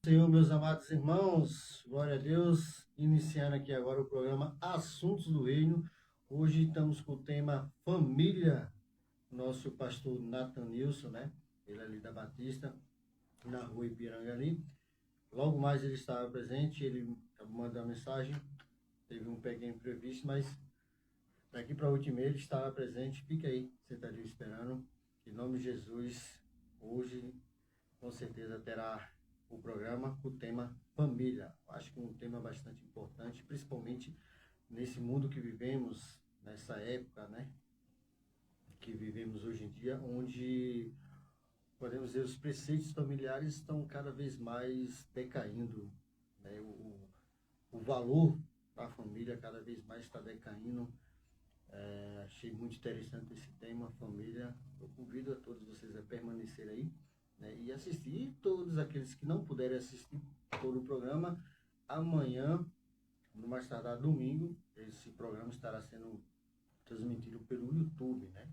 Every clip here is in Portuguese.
Senhor, meus amados irmãos, glória a Deus, iniciando aqui agora o programa Assuntos do Reino. Hoje estamos com o tema Família, nosso pastor Nathan Nilson, né? Ele é ali da Batista, na rua Ipiranga ali. Logo mais ele estava presente, ele mandou a mensagem, teve um pequeno imprevisto, mas daqui para a última ele estará presente. Fica aí, sentadinho esperando. Em nome de Jesus, hoje com certeza terá o programa com o tema família. Acho que é um tema bastante importante, principalmente nesse mundo que vivemos, nessa época, né, que vivemos hoje em dia, onde podemos dizer os preceitos familiares estão cada vez mais decaindo, né? O valor da família cada vez mais está decaindo. Achei muito interessante esse tema, família. Eu convido a todos vocês a permanecer aí, né, e assistir. E todos aqueles que não puderem assistir todo o programa, amanhã, no mais tardar domingo, esse programa estará sendo transmitido pelo YouTube, né?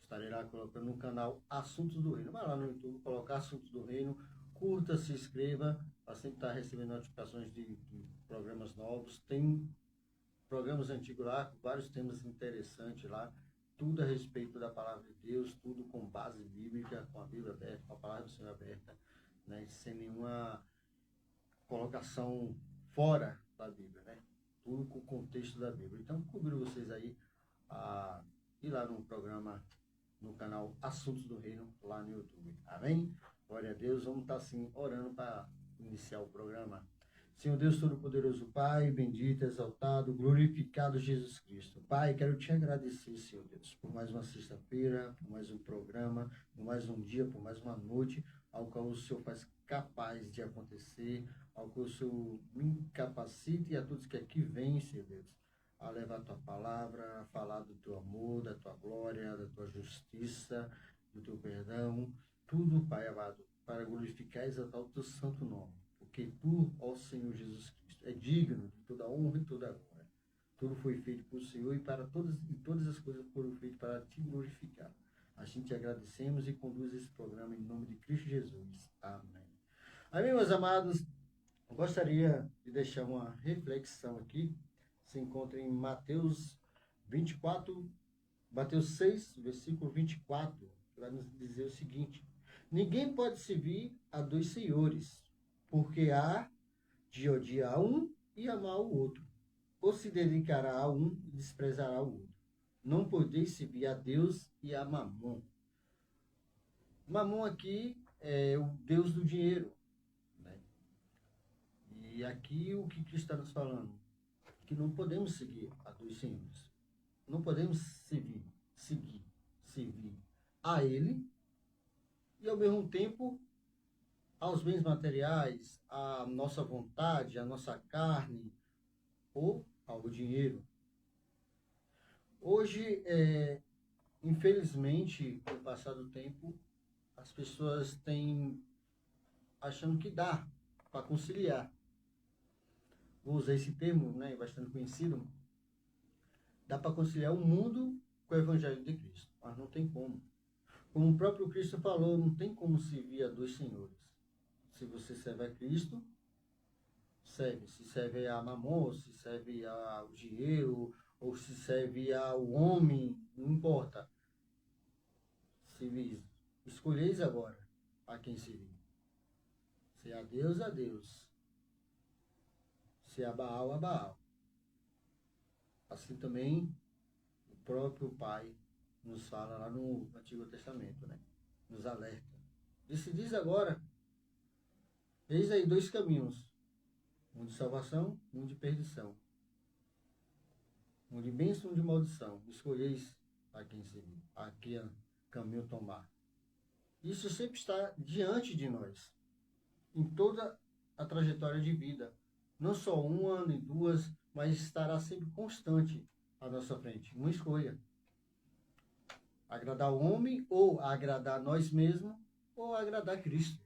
Estarei lá colocando no canal Assuntos do Reino. Vai lá no YouTube, colocar Assuntos do Reino, curta, se inscreva, para sempre estar recebendo notificações de programas novos. Tem programas antigos lá, com vários temas interessantes lá, tudo a respeito da palavra de Deus, tudo com base bíblica, com a Bíblia aberta, com a palavra do Senhor aberta, né, sem nenhuma colocação fora da Bíblia, né? Tudo com o contexto da Bíblia. Então, convido vocês aí a ir lá no programa, no canal Assuntos do Reino, lá no YouTube. Amém? Glória a Deus. Vamos estar, assim, orando para iniciar o programa. Senhor Deus Todo-Poderoso, Pai, bendito, exaltado, glorificado Jesus Cristo. Pai, quero te agradecer, Senhor Deus, por mais uma sexta-feira, por mais um programa, por mais um dia, por mais uma noite, ao qual o Senhor faz capaz de acontecer, ao qual o Senhor me capacite e a todos que aqui vêm, Senhor Deus, a levar a tua palavra, a falar do teu amor, da tua glória, da tua justiça, do teu perdão, tudo, Pai amado, para glorificar e exaltar o teu santo nome. Porque tu, ó Senhor Jesus Cristo, é digno de toda honra e toda glória. Tudo foi feito por Senhor e todas as coisas foram feitas para te glorificar. Assim te agradecemos e conduz esse programa em nome de Cristo Jesus. Amém. Amém, meus amados. Eu gostaria de deixar uma reflexão aqui. Se encontra em Mateus 24, Mateus 6, versículo 24, que vai nos dizer o seguinte: ninguém pode servir a dois senhores, porque há de odiar um e amar o outro, ou se dedicará a um e desprezará o outro. Não podeis servir a Deus e a Mamon. Mamon aqui é o Deus do dinheiro, né? E aqui o que Cristo está nos falando? Que não podemos seguir a dois senhores. Não podemos servir a Ele e ao mesmo tempo aos bens materiais, à nossa vontade, à nossa carne ou ao dinheiro. Hoje, infelizmente, com o passar do tempo, as pessoas têm achando que dá para conciliar. Vou usar esse termo, né, bastante conhecido. Dá para conciliar o mundo com o Evangelho de Cristo, mas não tem como. Como o próprio Cristo falou, não tem como servir a dois senhores. Se você serve a Cristo, serve. Se serve a Mamon, se serve ao dinheiro, ou se serve ao homem, não importa. Servis. Escolheis agora a quem servir. Se é a Deus. Se é a Baal. Assim também o próprio Pai nos fala lá no Antigo Testamento, né? Nos alerta. Diz agora, eis aí dois caminhos, um de salvação, um de perdição, um de bênção, um de maldição. Escolheis a quem seguir, a que caminho tomar. Isso sempre está diante de nós, em toda a trajetória de vida. Não só um ano e duas, mas estará sempre constante à nossa frente. Uma escolha. Agradar o homem, ou agradar nós mesmos, ou agradar Cristo.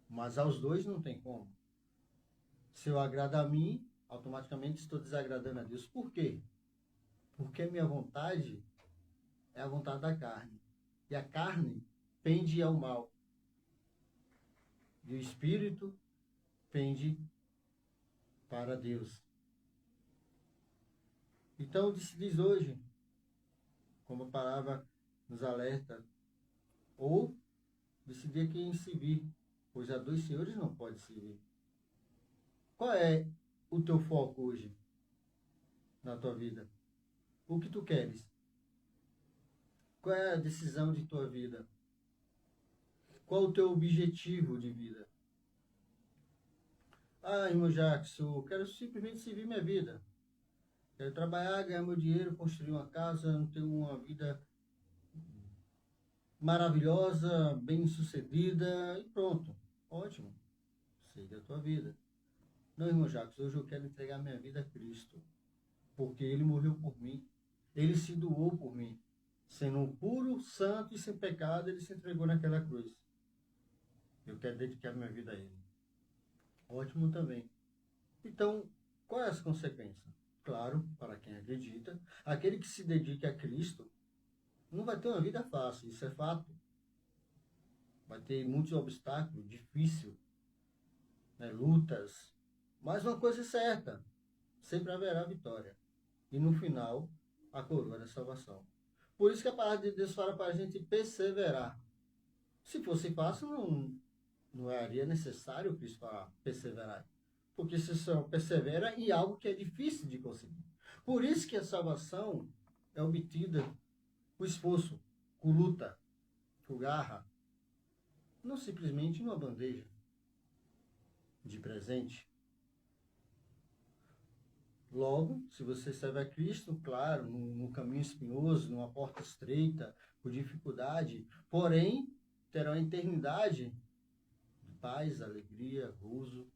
Mas aos dois não tem como. Se eu agrado a mim, automaticamente estou desagradando a Deus. Por quê? Porque a minha vontade é a vontade da carne. E a carne pende ao mal. e o espírito pende para Deus. Então, diz hoje, como a palavra nos alerta, ou decidir quem servir, pois a dois senhores não pode servir. Qual é o teu foco hoje na tua vida? O que tu queres? Qual é a decisão de tua vida? Qual o teu objetivo de vida? Ah, irmão Jackson, eu quero simplesmente servir minha vida. Quero trabalhar, ganhar meu dinheiro, construir uma casa, ter uma vida maravilhosa, bem-sucedida e pronto. Ótimo. Siga a tua vida. Não, irmão Jacques, hoje eu quero entregar minha vida a Cristo, porque Ele morreu por mim. Ele se doou por mim. Sendo um puro, santo e sem pecado, Ele se entregou naquela cruz. Eu quero dedicar minha vida a Ele. Ótimo também. Então, qual é as consequências? Claro, para quem acredita, aquele que se dedica a Cristo não vai ter uma vida fácil, isso é fato. Vai ter muitos obstáculos, difícil, né, lutas. Mas uma coisa é certa, sempre haverá vitória. E no final, a coroa da salvação. Por isso que a palavra de Deus fala para a gente perseverar. Se fosse fácil, não seria necessário Cristo falar perseverar. Porque você só persevera em algo que é difícil de conseguir. Por isso que a salvação é obtida com esforço, com luta, com garra. Não simplesmente numa bandeja de presente. Logo, se você serve a Cristo, claro, num caminho espinhoso, numa porta estreita, com dificuldade, porém, terá uma eternidade de paz, alegria, gozo,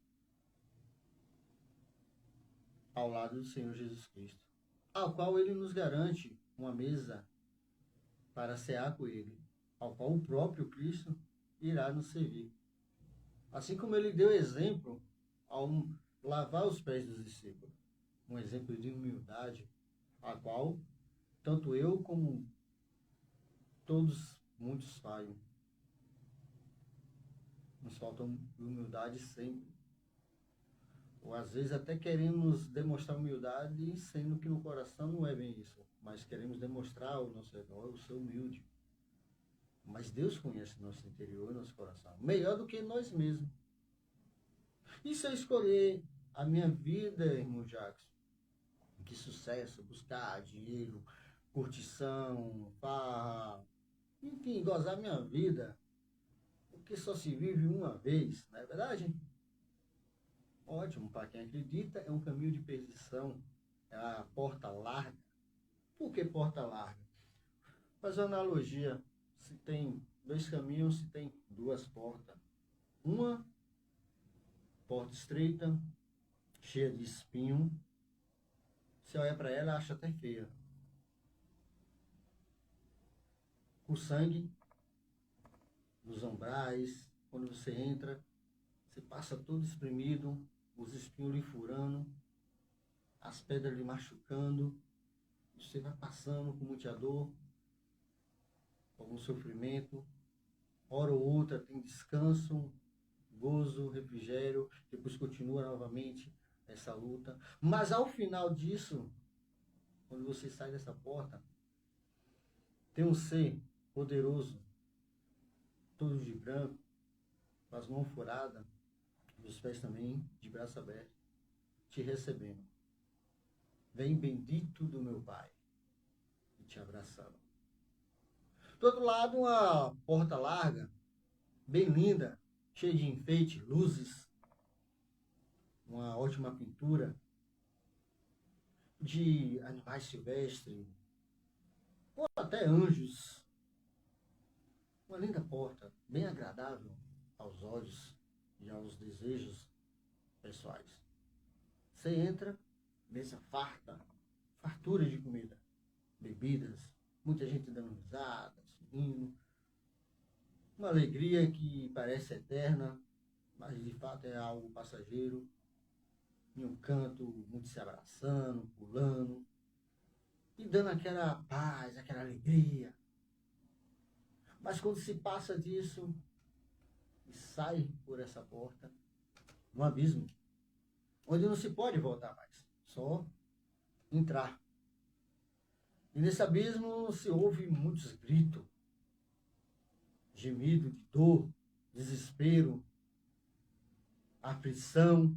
ao lado do Senhor Jesus Cristo, ao qual Ele nos garante uma mesa para cear com Ele, ao qual o próprio Cristo irá nos servir. Assim como Ele deu exemplo ao lavar os pés dos discípulos, um exemplo de humildade, a qual tanto eu como todos, muitos falham. Nos falta humildade sempre. Ou às vezes até queremos demonstrar humildade, sendo que no coração não é bem isso. Mas queremos demonstrar ao nosso redor, eu sou humilde. Mas Deus conhece nosso interior e nosso coração. Melhor do que nós mesmos. E se eu escolher a minha vida, irmão Jackson, que sucesso, buscar dinheiro, curtição, farra, enfim, gozar minha vida, porque só se vive uma vez, não é verdade? Ótimo, para quem acredita, é um caminho de perdição, é a porta larga. Por que porta larga? Faz uma analogia, se tem dois caminhos, se tem duas portas. Uma porta estreita, cheia de espinho, você olha para ela e acha até feia. Com sangue nos umbrais, quando você entra, você passa todo espremido, os espinhos lhe furando, as pedras lhe machucando, você vai passando com muita dor, com algum sofrimento, hora ou outra tem descanso, gozo, refrigério, depois continua novamente essa luta. Mas ao final disso, quando você sai dessa porta, tem um ser poderoso, todo de branco, com as mãos furadas, os pés também de braço aberto, te recebendo. Vem bendito do meu Pai, e te abraçando. Do outro lado, uma porta larga, bem linda, cheia de enfeite, luzes, uma ótima pintura, de animais silvestres, ou até anjos. Uma linda porta, bem agradável aos olhos e aos desejos pessoais. Você entra, mesa farta, fartura de comida, bebidas, muita gente dando risada, sorrindo. Uma alegria que parece eterna, mas de fato é algo passageiro. Em um canto, muitos se abraçando, pulando, e dando aquela paz, aquela alegria. Mas quando se passa disso, e sai por essa porta no abismo, onde não se pode voltar mais, só entrar. E nesse abismo se ouve muitos gritos, gemido de dor, desespero, aflição.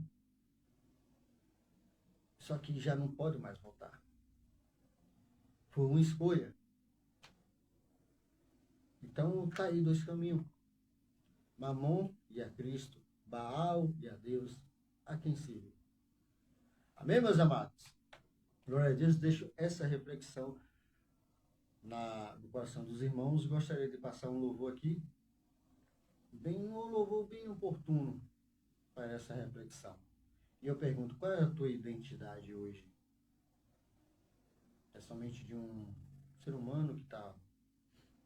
Só que já não pode mais voltar. Foi uma escolha. Então está aí dois caminhos. Mamon e a Cristo, Baal e a Deus, a quem siga. Amém, meus amados? Glória a Deus, deixo essa reflexão no coração dos irmãos. Gostaria de passar um louvor aqui, um louvor bem oportuno para essa reflexão. E eu pergunto, qual é a tua identidade hoje? É somente de um ser humano que está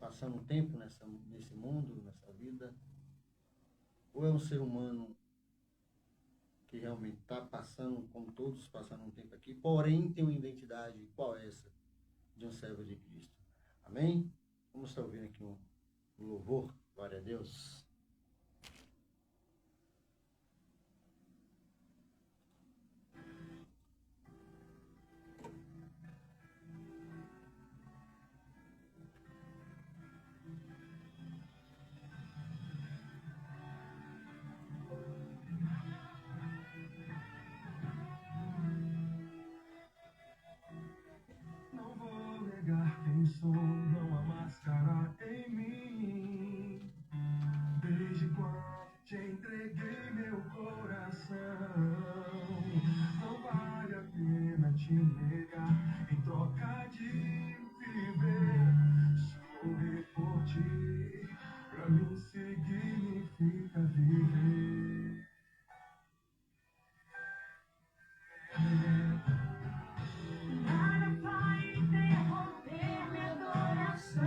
passando um tempo nesse mundo, nessa vida? Ou é um ser humano que realmente está passando, como todos, passando um tempo aqui, porém tem uma identidade, qual é essa? De um servo de Cristo. Amém? Vamos estar ouvindo aqui um louvor. Glória a Deus. Não vou negar quem sou, não há máscara em mim. Desde quando te entreguei meu coração, não vale a pena te negar. Em troca de viver, se morrer por ti, pra mim significa viver. Nada vai interromper minha adoração.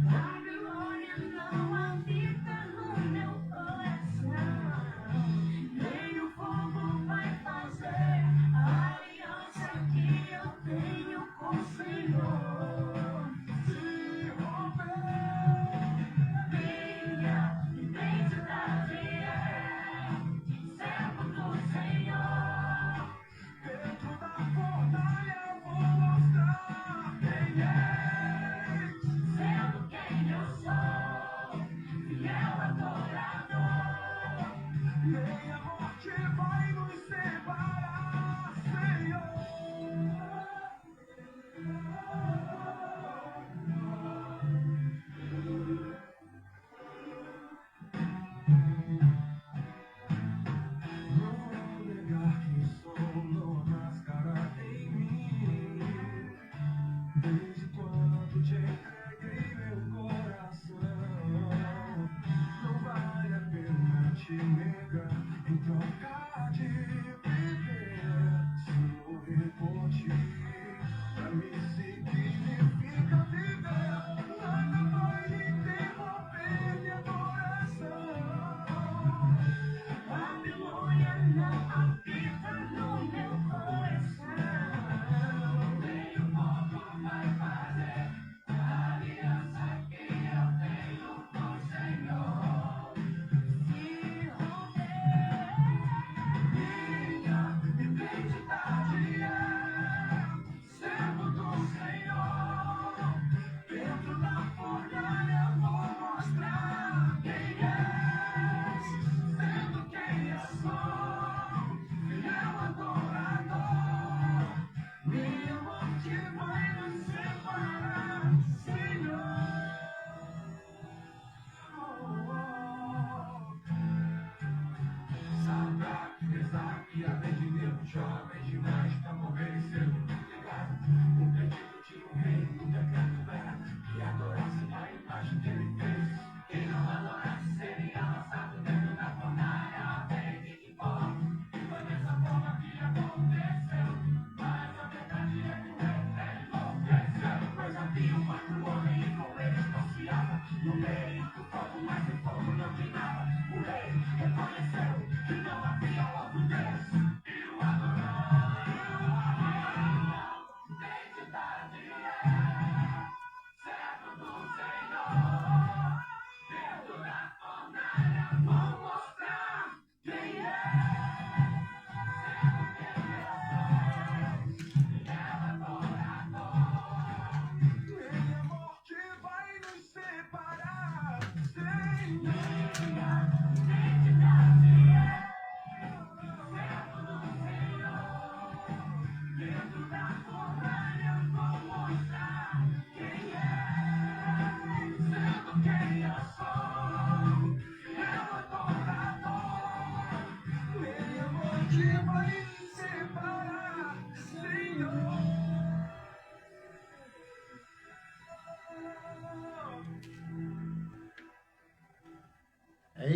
A glória não habita no meu coração. Nem o fogo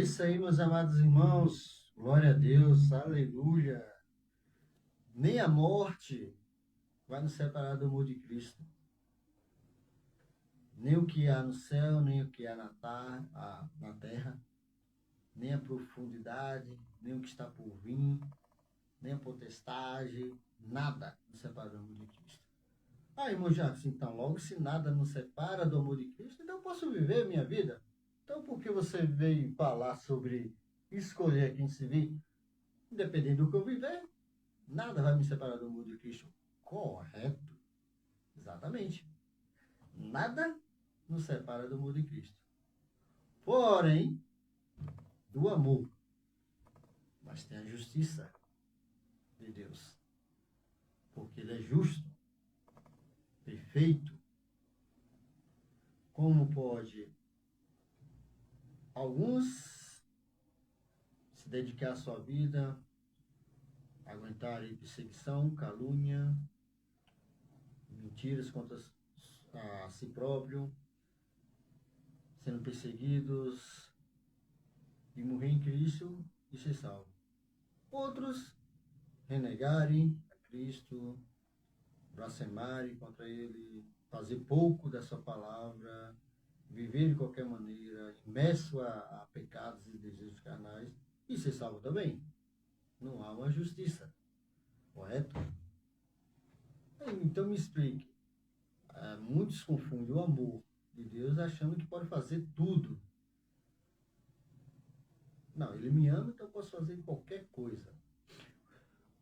isso aí, meus amados irmãos. Glória a Deus, aleluia. Nem a morte vai nos separar do amor de Cristo. Nem o que há no céu, nem o que há na terra, nem a profundidade, nem o que está por vir, nem a potestade, nada nos separa do amor de Cristo. Ah, irmão Jacques, então logo se nada nos separa do amor de Cristo, então eu posso viver a minha vida. Então por que você veio falar sobre escolher quem se vê? Independente do que eu viver, nada vai me separar do amor de Cristo. Correto. Exatamente. Nada nos separa do amor de Cristo. Porém, do amor. Mas tem a justiça de Deus. Porque Ele é justo, perfeito. Como pode alguns se dedicar à sua vida, aguentarem perseguição, calúnia, mentiras contra a si próprio, sendo perseguidos e morrer em Cristo e ser salvo. Outros renegarem a Cristo, blasfemarem contra Ele, fazer pouco da sua palavra, viver de qualquer maneira, imerso a pecados e desejos carnais e ser salvo também. Não há uma justiça. Correto? Então me explique. Muitos confundem o amor de Deus achando que pode fazer tudo. Não, Ele me ama, então eu posso fazer qualquer coisa.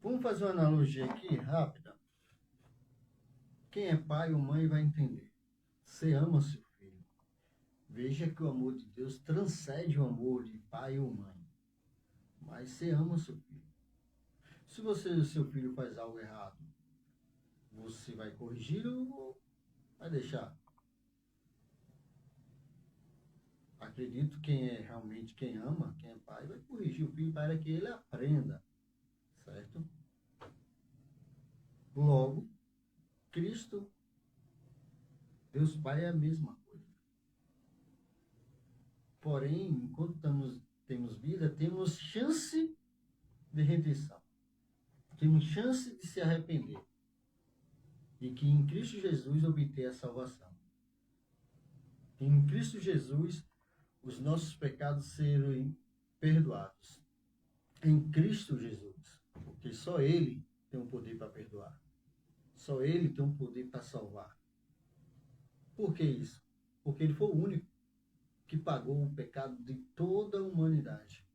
Vamos fazer uma analogia aqui, rápida. Quem é pai ou mãe vai entender. Você ama seu filho. Veja que o amor de Deus transcende o amor de pai ou mãe. Mas você ama seu filho. Se seu filho faz algo errado, você vai corrigir ou vai deixar? Acredito que realmente quem ama, quem é pai, vai corrigir o filho para que ele aprenda. Certo? Logo, Cristo, Deus Pai é a mesma coisa. Porém, enquanto temos vida, temos chance de redenção. Temos chance de se arrepender. E que em Cristo Jesus obter a salvação. Em Cristo Jesus, os nossos pecados serem perdoados. Em Cristo Jesus. Porque só Ele tem o poder para perdoar. Só Ele tem o poder para salvar. Por que isso? Porque Ele foi o único que pagou o pecado de toda a humanidade.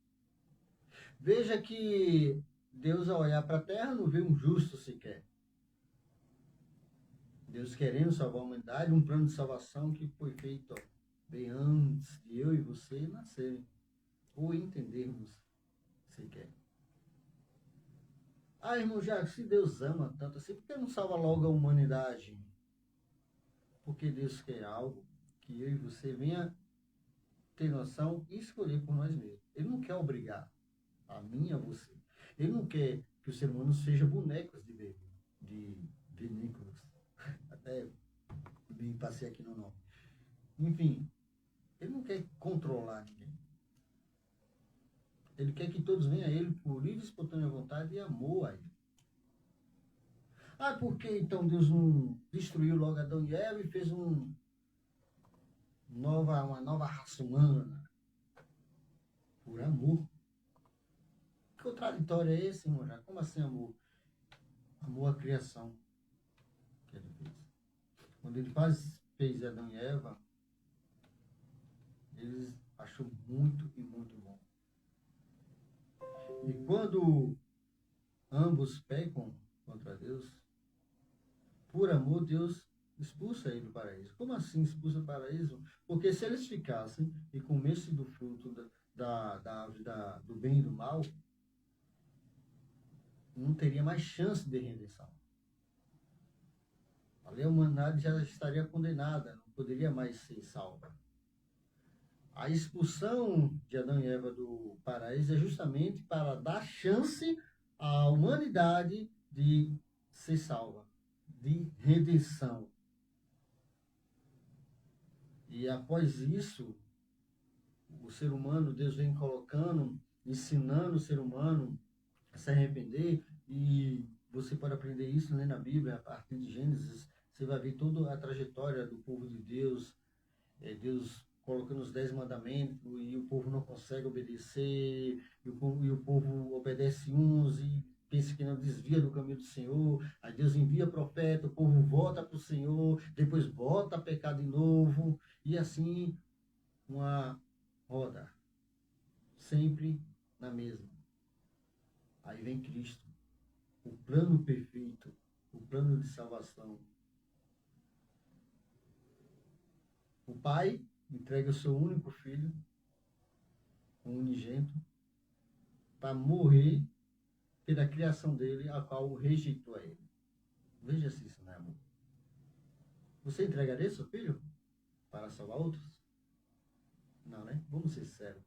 Veja que Deus, ao olhar para a terra, não vê um justo sequer. Deus querendo salvar a humanidade, um plano de salvação que foi feito bem antes de eu e você nascerem, ou entendermos sequer. Ah, irmão Jacques, se Deus ama tanto assim, por que não salva logo a humanidade? Porque Deus quer algo que eu e você venha ter noção e escolher por nós mesmos. Ele não quer obrigar a mim e a você. Ele não quer que o ser humano seja bonecos de vinícolas. Até me passei aqui no nome. Enfim, ele não quer controlar ninguém. Ele quer que todos venham a ele por livre e espontânea vontade e amor a ele. Ah, por que então Deus não destruiu logo Adão e Eva e fez uma nova raça humana? Por amor. Que contraditório é esse, irmão? Como assim amor? Amor à criação que ele fez. Quando ele fez Adão e Eva, eles achou muito e muito bom. E quando ambos pecam contra Deus, por amor, Deus expulsa ele do paraíso. Como assim expulsa do paraíso? Porque se eles ficassem e comessem do fruto do bem e do mal, não teria mais chance de redenção. Ali a humanidade já estaria condenada, não poderia mais ser salva. A expulsão de Adão e Eva do paraíso é justamente para dar chance à humanidade de ser salva, de redenção. E após isso, o ser humano, Deus vem colocando, ensinando o ser humano a se arrepender, e você pode aprender isso lendo a Bíblia, a partir de Gênesis, você vai ver toda a trajetória do povo de Deus, Deus colocando os 10 mandamentos, e o povo não consegue obedecer, e o povo obedece uns e pensa que não, desvia do caminho do Senhor, aí Deus envia profeta, o povo volta para o Senhor, depois volta a pecar de novo, e assim uma roda, sempre na mesma. Aí vem Cristo, o plano perfeito, o plano de salvação. O Pai entrega o seu único filho, o unigênito, para morrer pela criação dele, a qual rejeitou a ele. Veja se isso não é amor. Você entregaria seu filho para salvar outros? Não, né? Vamos ser sérios.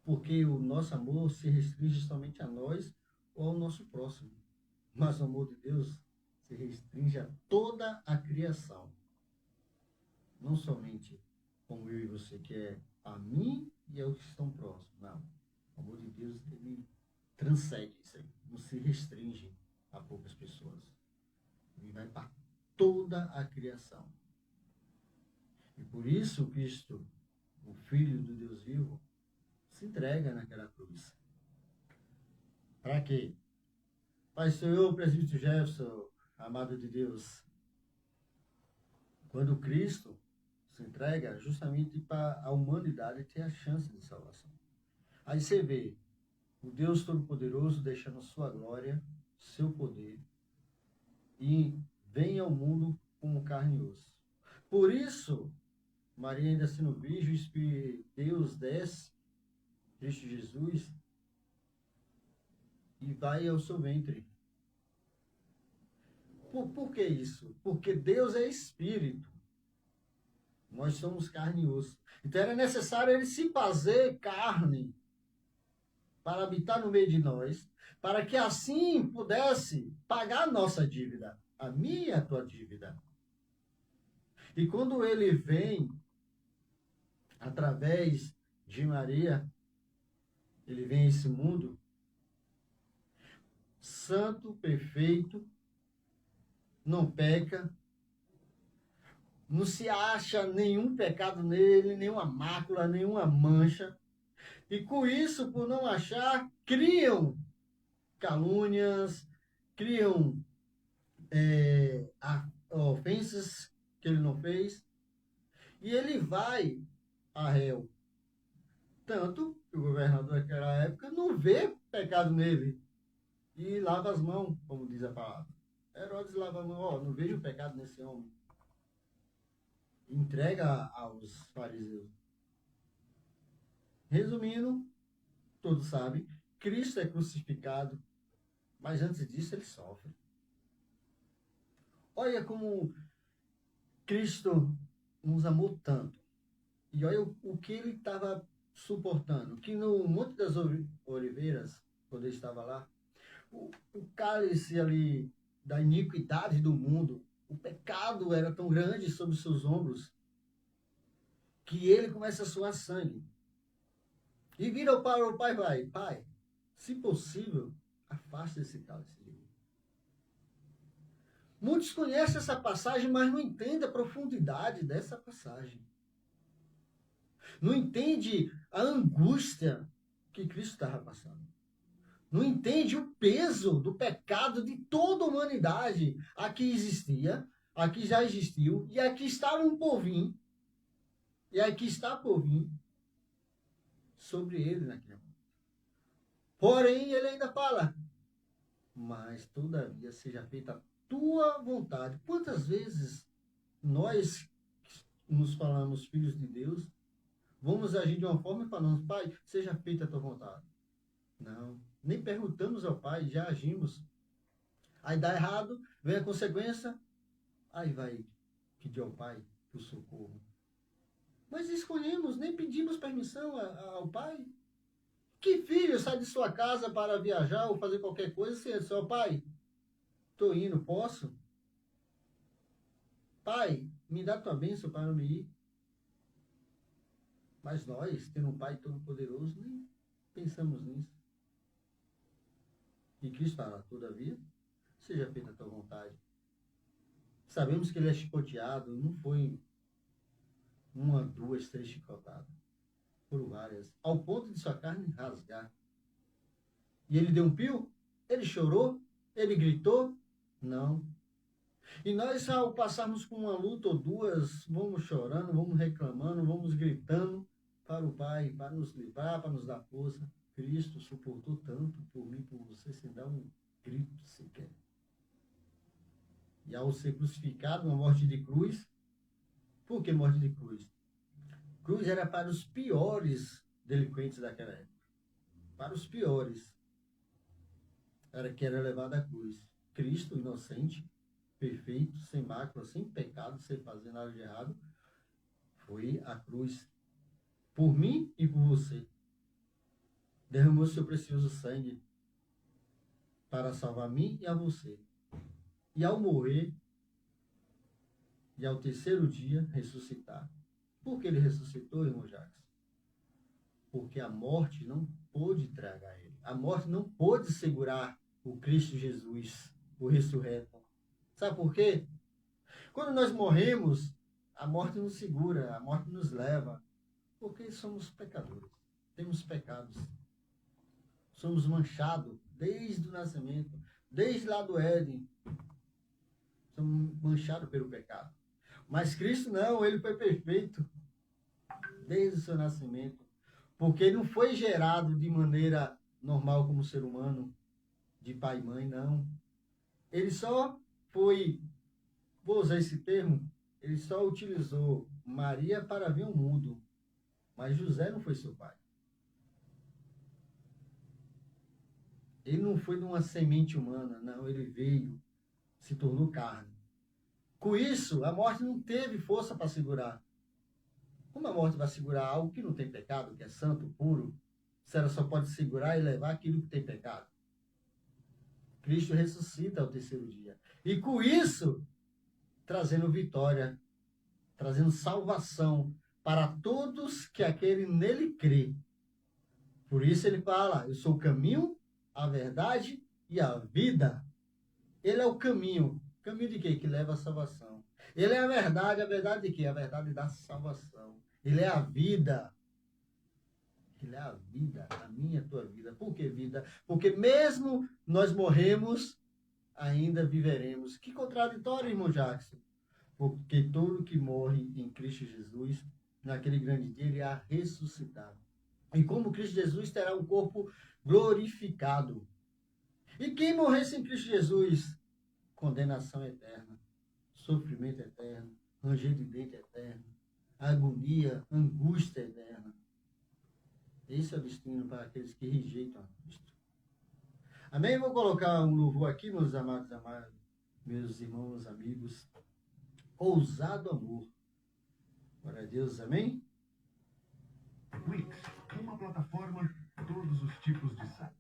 Porque o nosso amor se restringe somente a nós ou ao nosso próximo. Mas o amor de Deus se restringe a toda a criação. Não somente como eu e você, que é a mim e aos que estão próximos. Não. O amor de Deus, ele transcende isso aí. Não se restringe a poucas pessoas. Ele vai para toda a criação. E por isso Cristo, o Filho do Deus vivo, se entrega naquela cruz. Para quê? Pai Senhor, presbítero Jefferson, amado de Deus, quando Cristo se entrega justamente para a humanidade ter a chance de salvação. Aí você vê o Deus Todo-Poderoso deixando sua glória, seu poder, e vem ao mundo como carne e osso. Por isso, Maria ainda sendo virgem, Deus desce, Cristo Jesus, e vai ao seu ventre. Por que isso? Porque Deus é espírito. Nós somos carne e osso. Então era necessário ele se fazer carne para habitar no meio de nós, para que assim pudesse pagar a nossa dívida, a minha e a tua dívida. E quando ele vem, através de Maria, ele vem a esse mundo, santo, perfeito, não peca, não se acha nenhum pecado nele, nenhuma mácula, nenhuma mancha. E com isso, por não achar, criam calúnias, criam ofensas que ele não fez. E ele vai a réu. Tanto que o governador daquela época não vê pecado nele. E lava as mãos, como diz a palavra. Herodes lava a mão, não vejo pecado nesse homem. Entrega aos fariseus. Resumindo, todos sabem, Cristo é crucificado, mas antes disso ele sofre. Olha como Cristo nos amou tanto. E olha o que ele estava suportando. Que no Monte das Oliveiras, quando ele estava lá, o cálice ali da iniquidade do mundo, o pecado era tão grande sobre os seus ombros, que ele começa a suar sangue. E vira para o pai e vai, pai, se possível, afaste esse cálice de mim. Muitos conhecem essa passagem, mas não entendem a profundidade dessa passagem. Não entende a angústia que Cristo estava passando. Não entende o peso do pecado de toda a humanidade. Aqui existia, aqui já existiu, e aqui estava um por vir, e aqui está por vir sobre ele naquele momento. Porém, ele ainda fala, mas todavia seja feita a tua vontade. Quantas vezes nós nos falamos filhos de Deus, vamos agir de uma forma e falamos, pai, seja feita a tua vontade. Não, nem perguntamos ao pai, já agimos. Aí dá errado, vem a consequência, aí vai pedir ao pai o socorro. Mas escolhemos, nem pedimos permissão ao pai. Que filho sai de sua casa para viajar ou fazer qualquer coisa sem dizer, ó pai, estou indo, posso? Pai, me dá tua bênção para eu me ir. Mas nós, tendo um Pai Todo-Poderoso, nem pensamos nisso. E Cristo fala, todavia, seja feita a tua vontade. Sabemos que ele é chicoteado, não foi uma, duas, três chicotadas. Foram várias. Ao ponto de sua carne rasgar. E ele deu um pio? Ele chorou? Ele gritou? Não. E nós, ao passarmos por uma luta ou duas, vamos chorando, vamos reclamando, vamos gritando para o Pai, para nos livrar, para nos dar força. Cristo suportou tanto por mim, por você, sem dar um grito sequer. E ao ser crucificado, uma morte de cruz, por que morte de cruz? Cruz era para os piores delinquentes daquela época. Para os piores. Era que era levado à cruz. Cristo, inocente, perfeito, sem mácula, sem pecado, sem fazer nada de errado, foi à cruz por mim e por você. Derramou seu precioso sangue para salvar a mim e a você. E ao morrer, e ao terceiro dia, ressuscitar. Por que ele ressuscitou, irmão Jacques? Porque a morte não pôde tragar ele. A morte não pôde segurar o Cristo Jesus, o ressurreto. Sabe por quê? Quando nós morremos, a morte nos segura, a morte nos leva. Porque somos pecadores. Temos pecados. Somos manchados desde o nascimento, desde lá do Éden. Somos manchados pelo pecado. Mas Cristo não, ele foi perfeito desde o seu nascimento. Porque ele não foi gerado de maneira normal como ser humano, de pai e mãe, não. Ele só foi, vou usar esse termo, ele só utilizou Maria para vir ao mundo. Mas José não foi seu pai. Ele não foi de uma semente humana, não. Ele veio, se tornou carne. Com isso, a morte não teve força para segurar. Como a morte vai segurar algo que não tem pecado, que é santo, puro? Se ela só pode segurar e levar aquilo que tem pecado. Cristo ressuscita ao terceiro dia. E com isso, trazendo vitória, trazendo salvação para todos que aquele nele crê. Por isso ele fala, eu sou o caminho, a verdade e a vida. Ele é o caminho. Caminho de quê? Que leva à salvação. Ele é a verdade de quê? A verdade da salvação. Ele é a vida. Ele é a vida, a minha, a tua vida. Por que vida? Porque mesmo nós morremos, ainda viveremos. Que contraditório, irmão Jackson. Porque todo que morre em Cristo Jesus, naquele grande dia, ele é ressuscitado. E como Cristo Jesus terá um corpo glorificado. E quem morresse em Cristo Jesus? Condenação eterna, sofrimento eterno, ranger de dente eterno, agonia, angústia eterna. Esse é o destino para aqueles que rejeitam a Cristo. Amém? Vou colocar um louvor aqui, meus amados, meus irmãos, amigos. Ousado amor. Glória a Deus, amém? Wix, uma plataforma para todos os tipos de site.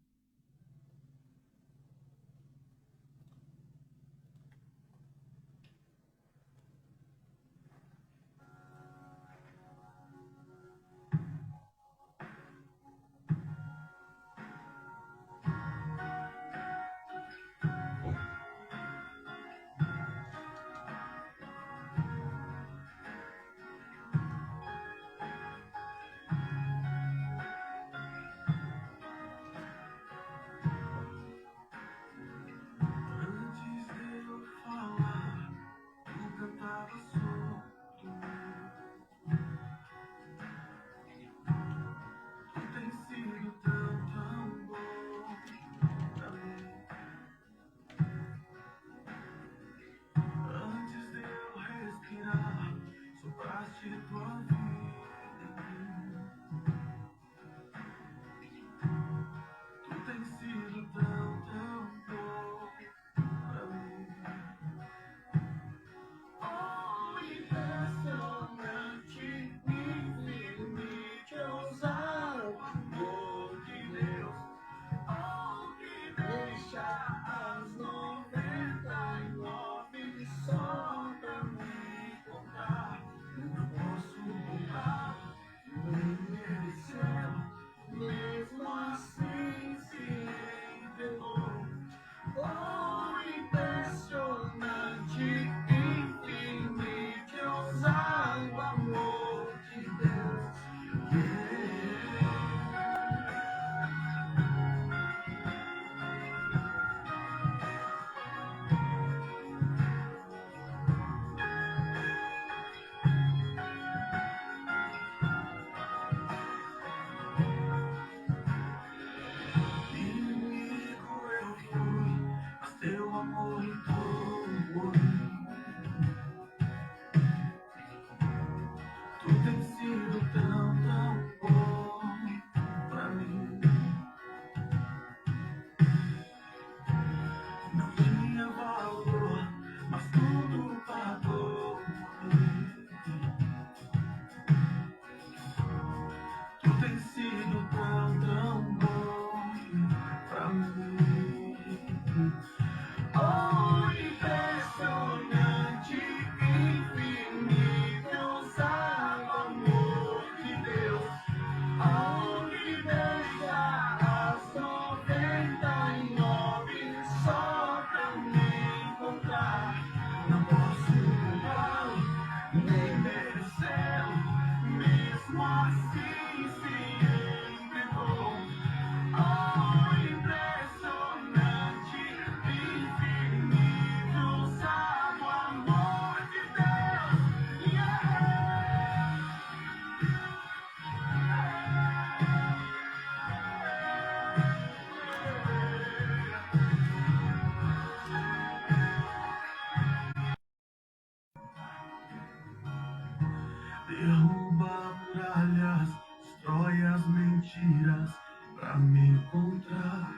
pra me encontrar.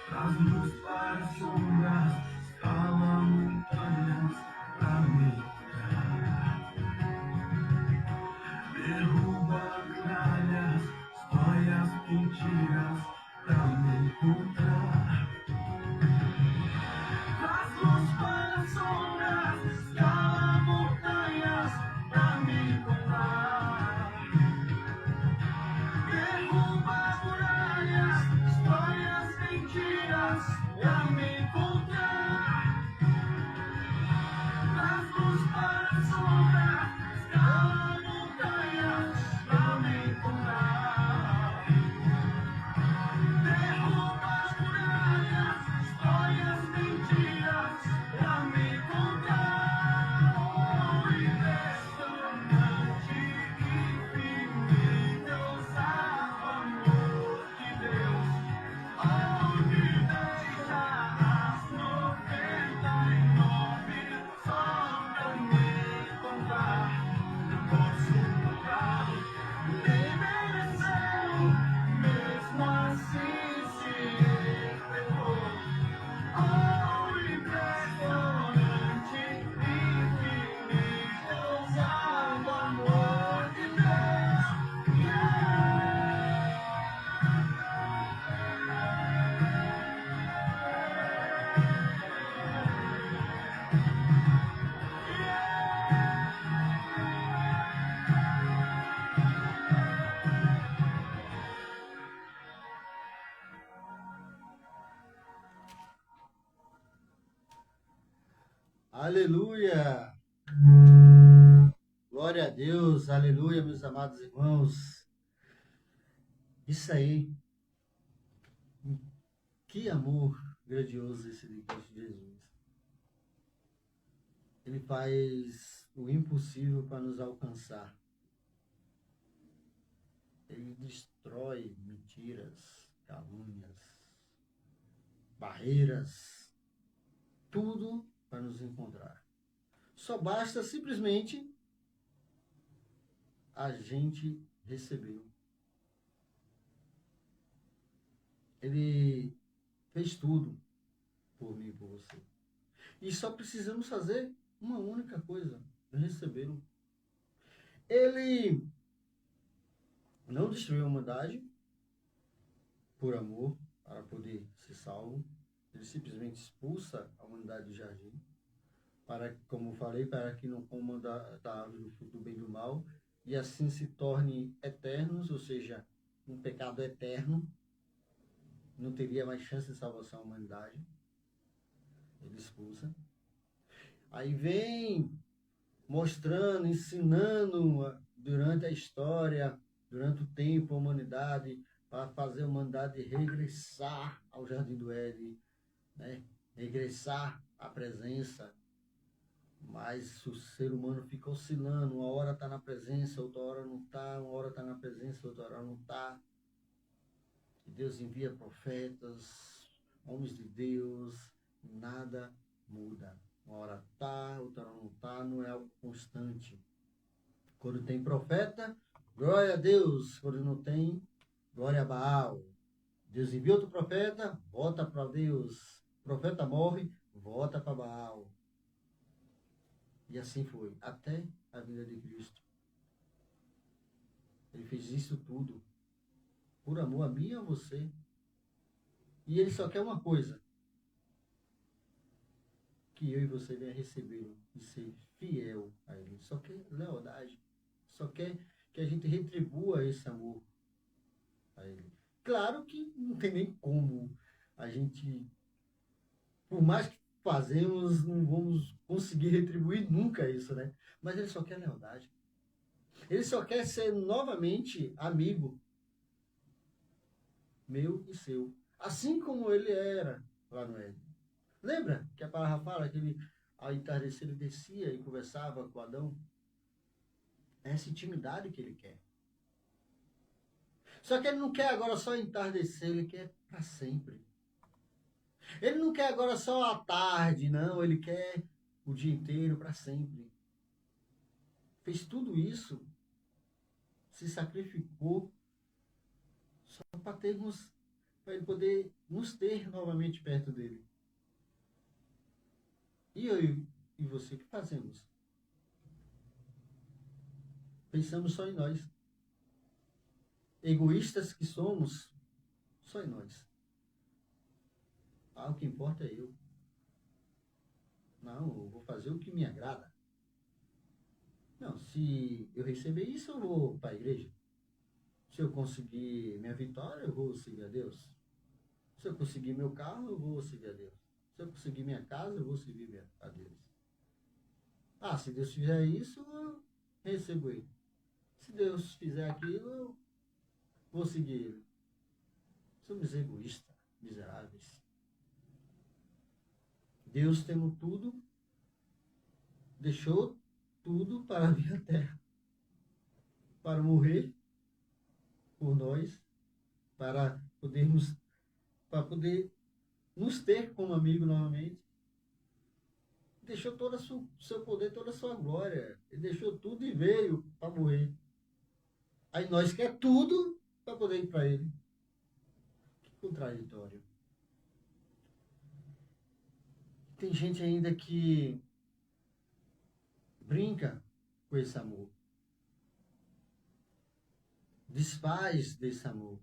Traz luz para as sombras, escala montanhas pra me encontrar. Derruba muralhas, destrói as mentiras pra me encontrar. Traz luz para as sombras, escala montanhas pra me encontrar. Derruba muralhas, destrói as mentiras pra me encontrar. Traz luz para as sombras, escala montanhas pra me encontrar. Derruba as muralhas, destrói as mentiras pra me encontrar. Oh, impressionante, infinito, amor de Deus. Oh, que deixa as 99 só pra me encontrar. Não posso mudar, nem mereceu, mesmo assim se entregou. Oh, impressionante, infinito, ousado amor de Deus. Yeah. Aleluia! Glória a Deus, aleluia, meus amados irmãos. Isso aí, que amor grandioso esse de Cristo Jesus. Ele faz o impossível para nos alcançar. Ele destrói mentiras, calúnias, barreiras, tudo para nos encontrar. Só basta simplesmente a gente receber. Ele fez tudo por mim e por você. E só precisamos fazer uma única coisa, recebê-lo. Ele não destruiu a humanidade por amor, para poder ser salvo. Ele simplesmente expulsa a humanidade do jardim, para, como falei, para que não coma da árvore do fruto do bem e do mal, e assim se torne eternos, ou seja, um pecado eterno. Não teria mais chance de salvação à humanidade. Ele expulsa. Aí vem mostrando, ensinando durante a história, durante o tempo, a humanidade, para fazer a humanidade regressar ao Jardim do Éden, né? Regressar à presença. Mas o ser humano fica oscilando, uma hora está na presença, outra hora não está, uma hora está na presença, outra hora não está. E Deus envia profetas, homens de Deus, nada muda. Uma hora está, outra hora não está, não é algo constante. Quando tem profeta, glória a Deus. Quando não tem, glória a Baal. Deus envia outro profeta, volta para Deus. O profeta morre, volta para Baal. E assim foi, até a vida de Cristo. Ele fez isso tudo por amor a mim e a você. E ele só quer uma coisa: que eu e você venha recebê-lo e ser fiel a ele. Só quer lealdade. Só quer que a gente retribua esse amor a ele. Claro que não tem nem como a gente, por mais que fazemos, não vamos conseguir retribuir nunca isso, né? Mas ele só quer lealdade. Ele só quer ser novamente amigo meu e seu. Assim como ele era lá no Éden. Lembra que a palavra fala que ele, ao entardecer, ele descia e conversava com Adão? É essa intimidade que ele quer. Só que ele não quer agora só entardecer, ele quer para sempre. Ele não quer agora só à tarde, não. Ele quer o dia inteiro, para sempre. Fez tudo isso, se sacrificou Só para ele poder nos ter novamente perto dele. E eu e você, o que fazemos? Pensamos só em nós. Egoístas que somos, só em nós. O que importa é eu. Não, eu vou fazer o que me agrada. Não, se eu receber isso, eu vou para a igreja. Se eu conseguir minha vitória, eu vou seguir a Deus. Se eu conseguir meu carro, eu vou seguir a Deus. Se eu conseguir minha casa, eu vou seguir a Deus. Se Deus fizer isso, eu recebo ele. Se Deus fizer aquilo, eu vou seguir ele. Somos egoístas, miseráveis. Deus, tendo tudo, deixou tudo para vir à terra, para morrer por nós, para poder nos ter como amigo novamente. Deixou todo o seu poder, toda a sua glória. Ele deixou tudo e veio para morrer. Aí nós quer tudo para poder ir para ele. Que contraditório. Tem gente ainda que brinca com esse amor. Desfaz desse amor.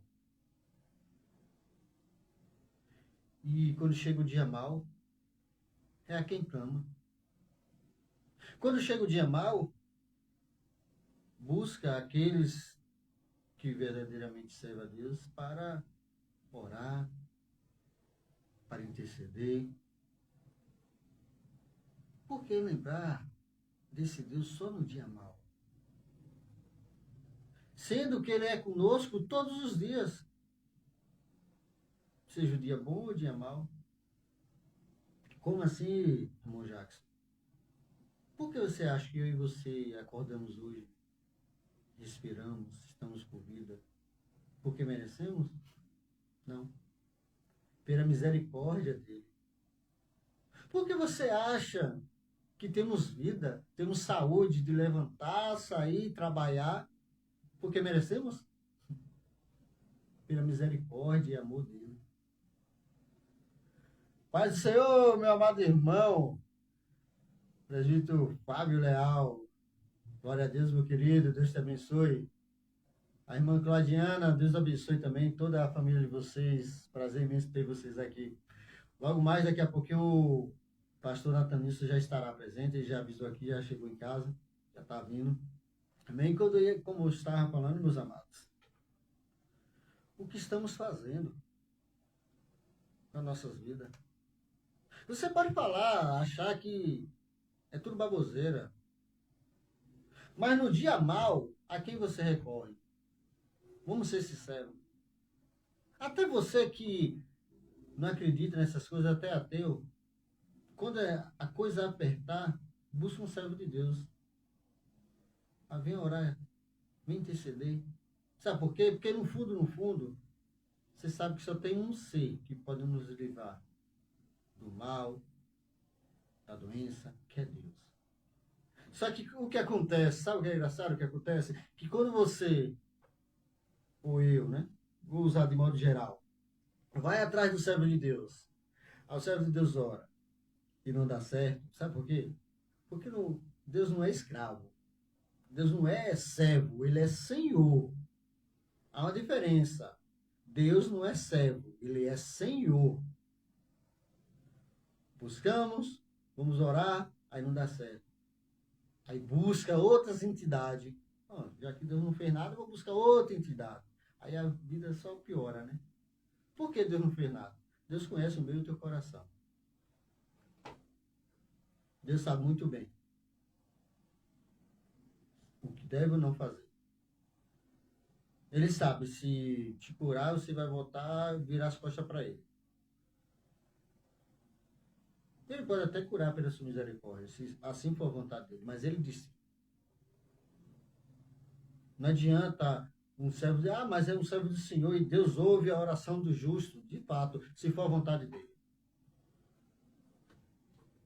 E quando chega o dia mau, é a quem clama. Quando chega o dia mau, busca aqueles que verdadeiramente servem a Deus para orar, para interceder. Por que lembrar desse Deus só no dia mau? Sendo que Ele é conosco todos os dias. Seja o dia bom ou o dia mau. Como assim, irmão Jackson? Por que você acha que eu e você acordamos hoje, respiramos, estamos com vida? Porque merecemos? Não. Pela misericórdia dele. Por que você acha que temos vida, temos saúde de levantar, sair, trabalhar? Porque merecemos? Pela misericórdia e amor dele. Paz do Senhor, meu amado irmão, presbítero Fábio Leal. Glória a Deus, meu querido, Deus te abençoe. A irmã Claudiana, Deus abençoe também toda a família de vocês. Prazer imenso ter vocês aqui. Logo mais, daqui a pouquinho, o pastor Natanilson já estará presente. Ele já avisou aqui, já chegou em casa, já está vindo. Amém? Como eu estava falando, meus amados, o que estamos fazendo nas nossas vidas? Você pode falar, achar que é tudo baboseira, mas no dia mal, a quem você recorre? Vamos ser sinceros. Até você que não acredita nessas coisas, até ateu, quando a coisa apertar, busca um servo de Deus. Vem orar, vem interceder. Sabe por quê? Porque no fundo, você sabe que só tem um ser que pode nos livrar do mal, da doença, que é Deus. Só que o que acontece, sabe o que é engraçado? O que acontece? Que quando você, ou eu, né? Vou usar de modo geral, vai atrás do servo de Deus. Aí o servo de Deus ora e não dá certo. Sabe por quê? Porque Deus não é escravo. Deus não é servo, ele é Senhor. Há uma diferença. Deus não é servo, ele é Senhor. Buscamos, vamos orar, aí não dá certo. Aí busca outras entidades. Já que Deus não fez nada, eu vou buscar outra entidade. Aí a vida só piora, né? Por que Deus não fez nada? Deus conhece o meu e o teu coração. Deus sabe muito bem o que deve ou não fazer. Ele sabe se te curar, você vai voltar, virar as costas para ele. Ele pode até curar pela sua misericórdia, se assim for a vontade dele. Mas ele disse. Não adianta um servo dizer, mas é um servo do Senhor e Deus ouve a oração do justo. De fato, se for a vontade dele.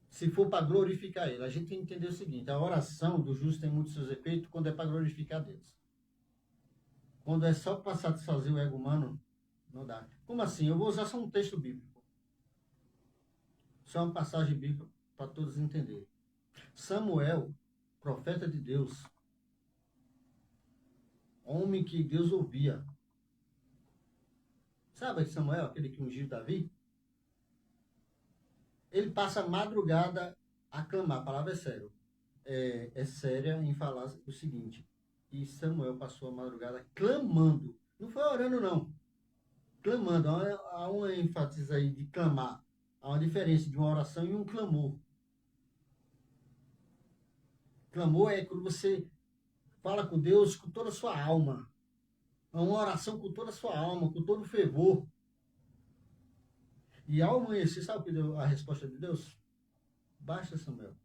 Se for para glorificar ele. A gente tem que entender o seguinte, a oração do justo tem muitos seus efeitos quando é para glorificar Deus. Quando é só para satisfazer o ego humano, não dá. Como assim? Eu vou usar só um texto bíblico. Só uma passagem bíblica para todos entenderem. Samuel, profeta de Deus, homem que Deus ouvia. Sabe Samuel, aquele que ungiu Davi? Ele passa a madrugada a clamar. A palavra é séria. É séria em falar o seguinte. E Samuel passou a madrugada clamando. Não foi orando, não. Clamando. Há uma ênfase aí de clamar. Há uma diferença de uma oração e um clamor. Clamor é quando você fala com Deus com toda a sua alma. É uma oração com toda a sua alma, com todo o fervor. E ao amanhecer, sabe o que deu a resposta de Deus? Basta, Samuel,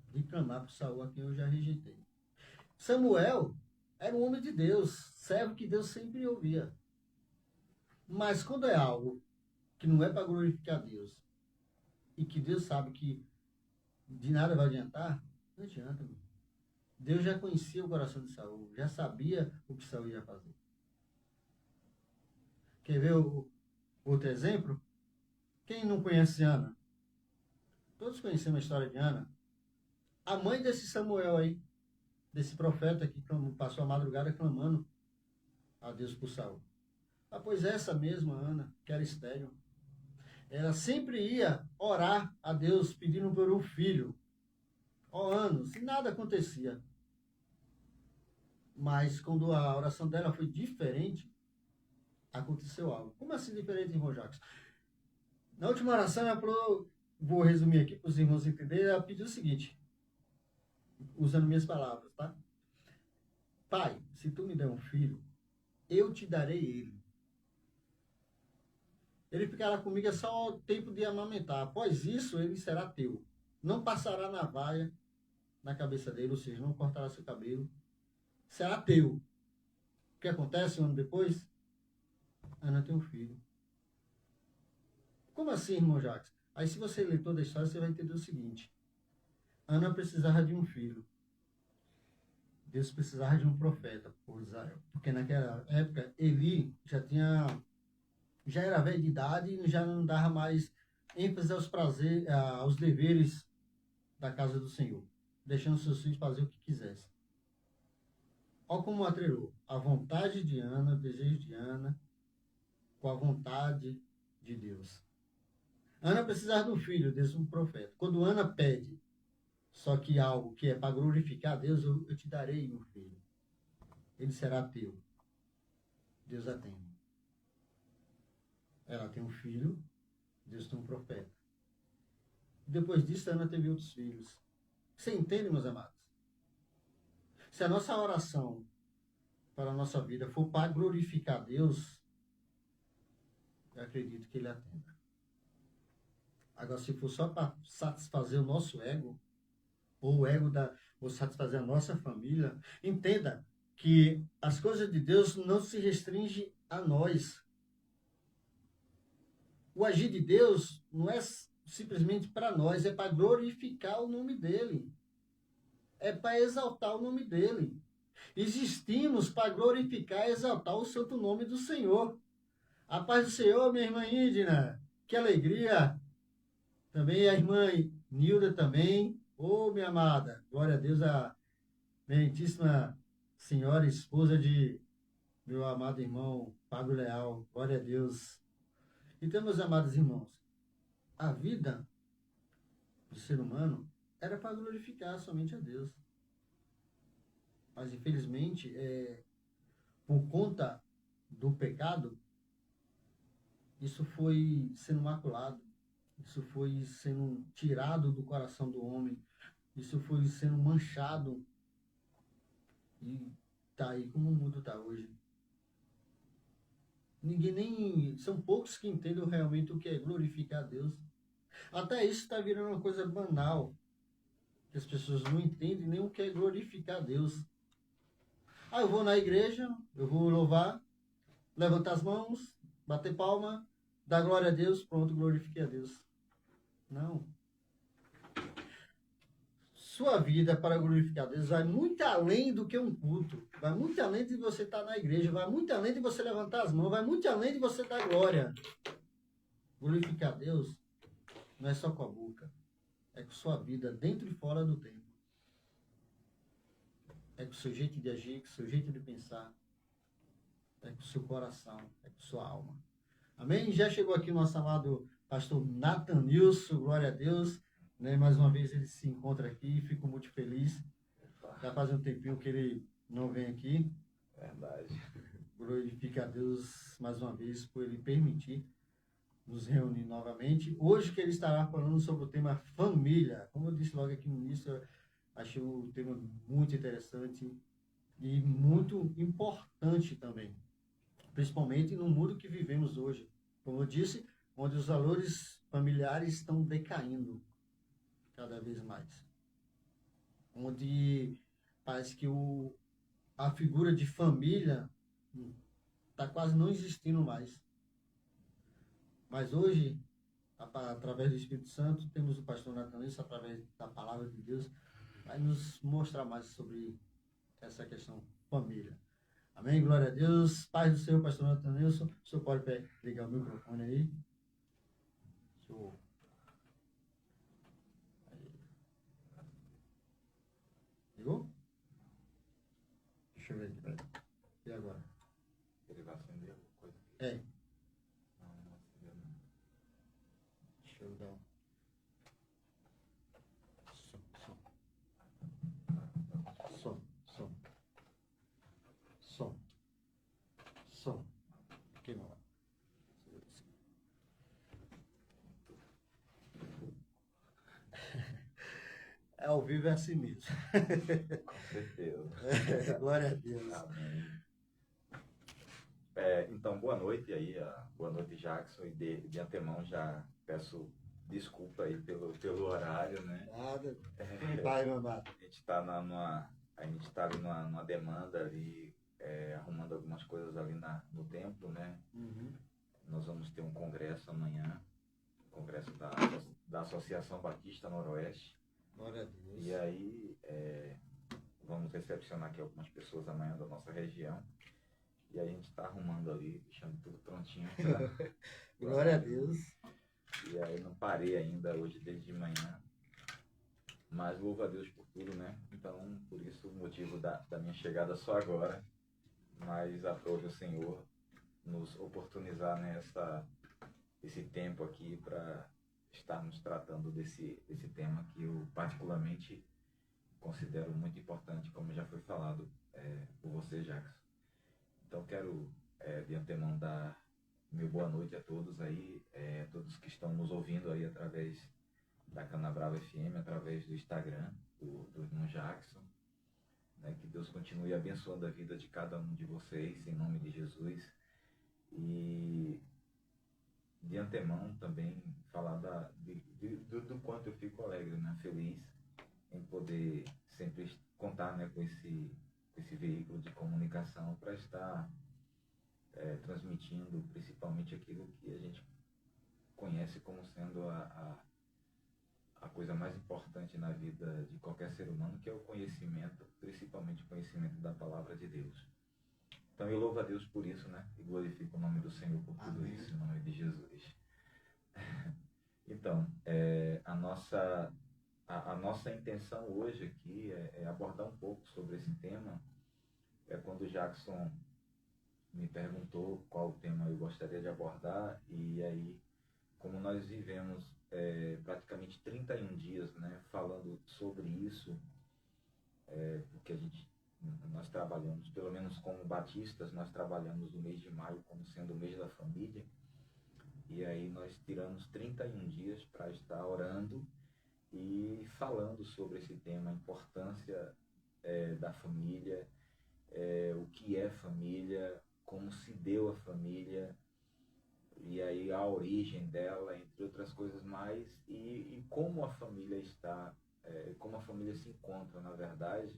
de clamar para Saul, a quem eu já rejeitei. Samuel era um homem de Deus, servo que Deus sempre ouvia. Mas quando é algo que não é para glorificar Deus, e que Deus sabe que de nada vai adiantar, não adianta, meu. Deus já conhecia o coração de Saul, já sabia o que Saul ia fazer. Quer ver outro exemplo? Quem não conhece Ana? Todos conhecemos a história de Ana. A mãe desse Samuel aí, desse profeta que passou a madrugada clamando a Deus por Saul. Ah, pois essa mesma Ana, que era estéril, ela sempre ia orar a Deus pedindo por um filho. Há anos, e nada acontecia. Mas quando a oração dela foi diferente, aconteceu algo. Como assim diferente, irmão Jacques? Na última oração, ela falou, vou resumir aqui para os irmãos entenderem, ela pediu o seguinte, usando minhas palavras, tá? Pai, se tu me der um filho, eu te darei ele. Ele ficará comigo só o tempo de amamentar. Após isso, ele será teu. Não passará navalha na cabeça dele, ou seja, não cortará seu cabelo. Será teu. O que acontece um ano depois? Ana tem um filho. Como assim, irmão Jacques? Aí, se você ler toda a história, você vai entender o seguinte. Ana precisava de um filho. Deus precisava de um profeta por Israel. Porque naquela época, Eli já era velho de idade e já não dava mais ênfase aos prazeres, aos deveres da casa do Senhor, deixando seus filhos fazer o que quisessem. Olha como atrelou a vontade de Ana, o desejo de Ana, com a vontade de Deus. Ana precisava do filho, desse um profeta. Quando Ana pede, só que algo que é para glorificar a Deus, eu te darei um filho. Ele será teu. Deus atende. Ela tem um filho, Deus tem um profeta. Depois disso, Ana teve outros filhos. Você entende, meus amados? Se a nossa oração para a nossa vida for para glorificar Deus, eu acredito que Ele atenda. Agora, se for só para satisfazer o nosso ego, ou o ego ou satisfazer a nossa família, entenda que as coisas de Deus não se restringem a nós. O agir de Deus não é simplesmente para nós, é para glorificar o nome dEle. É para exaltar o nome dEle. Existimos para glorificar e exaltar o santo nome do Senhor. A paz do Senhor, minha irmã Índina. Que alegria. Também a irmã Nilda também. Ô, minha amada. Glória a Deus, a benditíssima senhora, esposa de meu amado irmão Pablo Leal. Glória a Deus. Então, meus amados irmãos, a vida do ser humano era para glorificar somente a Deus. Mas, infelizmente, por conta do pecado, isso foi sendo maculado, isso foi sendo tirado do coração do homem, isso foi sendo manchado. E está aí como o mundo está hoje. São poucos que entendem realmente o que é glorificar a Deus. Até isso está virando uma coisa banal, que as pessoas não entendem nem o que é glorificar a Deus. Ah, eu vou na igreja, eu vou louvar, levantar as mãos, bater palma, dar glória a Deus, pronto, glorifiquei a Deus. Não. sua vida para glorificar Deus vai muito além do que um culto. Vai muito além de você estar na igreja. Vai muito além de você levantar as mãos. Vai muito além de você dar glória. Glorificar Deus não é só com a boca. É com sua vida, dentro e fora do templo. É com o seu jeito de agir, com o seu jeito de pensar. É com o seu coração, é com sua alma. Amém? Já chegou aqui o nosso amado pastor Natanilson, glória a Deus. Né? Mais uma vez ele se encontra aqui, fico muito feliz. Já faz um tempinho que ele não vem aqui. Verdade. Glorifica a Deus mais uma vez por ele permitir nos reunir novamente. Hoje que ele estará falando sobre o tema família. Como eu disse logo aqui no início, eu achei o tema muito interessante e muito importante também. Principalmente no mundo que vivemos hoje. Como eu disse, onde os valores familiares estão decaindo cada vez mais. Onde parece que a figura de família está quase não existindo mais. Mas hoje, através do Espírito Santo, temos o pastor Natanilson, através da palavra de Deus, vai nos mostrar mais sobre essa questão família. Amém? Glória a Deus. Paz do Senhor, pastor Natanilson. O senhor pode ligar o microfone aí? Show. Aí. Ligou? Deixa eu ver aqui, peraí. E agora? Ele vai acender alguma coisa? É. Não, não acendeu não. Deixa eu dar um. Som. Som. Aqui não. É ao vivo é assim mesmo. Com certeza. Glória a Deus. Amém. Então, boa noite aí, boa noite, Jackson, e de antemão já peço desculpa aí pelo horário, né? Nada. Vai, meu amado. A gente está ali numa demanda ali, arrumando algumas coisas ali no templo, né? Uhum. Nós vamos ter um congresso amanhã, congresso da Associação Batista Noroeste. Glória a Deus. E aí vamos recepcionar aqui algumas pessoas amanhã da nossa região. E a gente está arrumando ali, deixando tudo prontinho. Glória a Deus. E aí não parei ainda hoje desde de manhã. Mas louvo a Deus por tudo, né? Então, por isso o motivo da minha chegada só agora. Mas aprove o Senhor nos oportunizar esse tempo aqui para estarmos tratando desse tema que eu particularmente considero muito importante, como já foi falado por você, Jackson. Então quero de antemão dar meu boa noite a todos aí, todos que estão nos ouvindo aí através da Canabrava FM, através do Instagram, do irmão Jackson, né? Que Deus continue abençoando a vida de cada um de vocês, em nome de Jesus. E de antemão também falar do quanto eu fico alegre, né? Feliz em poder sempre contar, né, com esse veículo de comunicação para estar transmitindo principalmente aquilo que a gente conhece como sendo a coisa mais importante na vida de qualquer ser humano, que é o conhecimento, principalmente o conhecimento da palavra de Deus. Então eu louvo a Deus por isso, né? E glorifico o nome do Senhor por tudo Amém. isso, em nome de Jesus. Então, a nossa intenção hoje aqui é abordar um pouco sobre esse tema. Quando o Jackson me perguntou qual tema eu gostaria de abordar, e aí, como nós vivemos praticamente 31 dias, né, falando sobre isso, porque nós trabalhamos, pelo menos como batistas, nós trabalhamos o mês de maio como sendo o mês da família, e aí nós tiramos 31 dias para estar orando e falando sobre esse tema, a importância da família, o que é família, como se deu a família, e aí a origem dela, entre outras coisas mais, e como a família está, como a família se encontra, na verdade,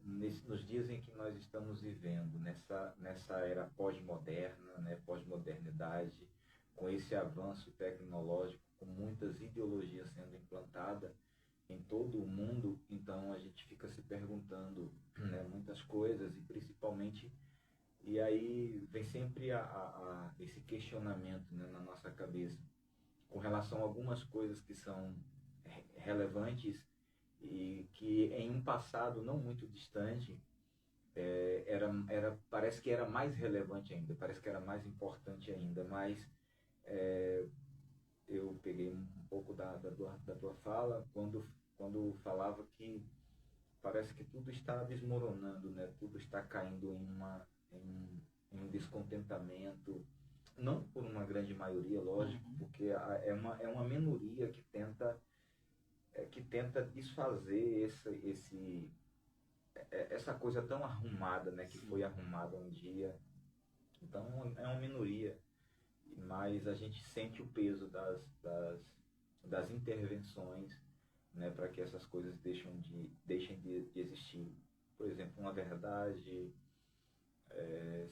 nos dias em que nós estamos vivendo, nessa era pós-moderna, né, pós-modernidade, com esse avanço tecnológico, com muitas ideologias sendo implantadas, em todo o mundo, então a gente fica se perguntando, né, muitas coisas e principalmente, e aí vem sempre esse questionamento, né, na nossa cabeça com relação a algumas coisas que são relevantes e que em um passado não muito distante parece que era mais relevante ainda, parece que era mais importante ainda, mas eu peguei um pouco da tua fala quando falava que parece que tudo está desmoronando, né? Tudo está caindo em um descontentamento, não por uma grande maioria, lógico, porque é uma minoria que tenta desfazer essa coisa tão arrumada, né? Que foi arrumada um dia. Então é uma minoria, mas a gente sente o peso das intervenções, né, para que essas coisas deixem de existir. Por exemplo, uma verdade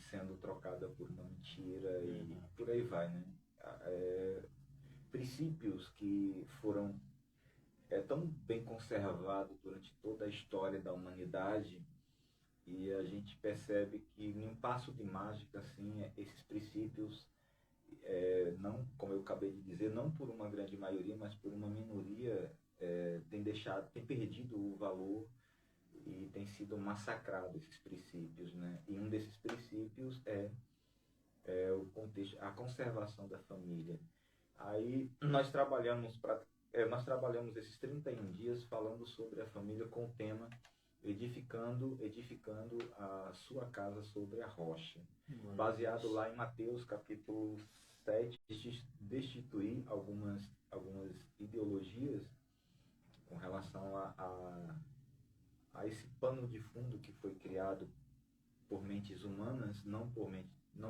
sendo trocada por uma mentira e por aí vai, né? Princípios que foram tão bem conservados durante toda a história da humanidade e a gente percebe que em um passo de mágica, assim, esses princípios não, como eu acabei de dizer, não por uma grande maioria, mas por uma minoria, tem perdido o valor e tem sido massacrado esses princípios, né? E um desses princípios é o contexto, a conservação da família. Aí nós trabalhamos esses 31 dias falando sobre a família com o tema edificando a sua casa sobre a rocha, baseado lá em Mateus capítulo 7, destituir algumas ideologias com relação a esse pano de fundo que foi criado por mentes humanas, não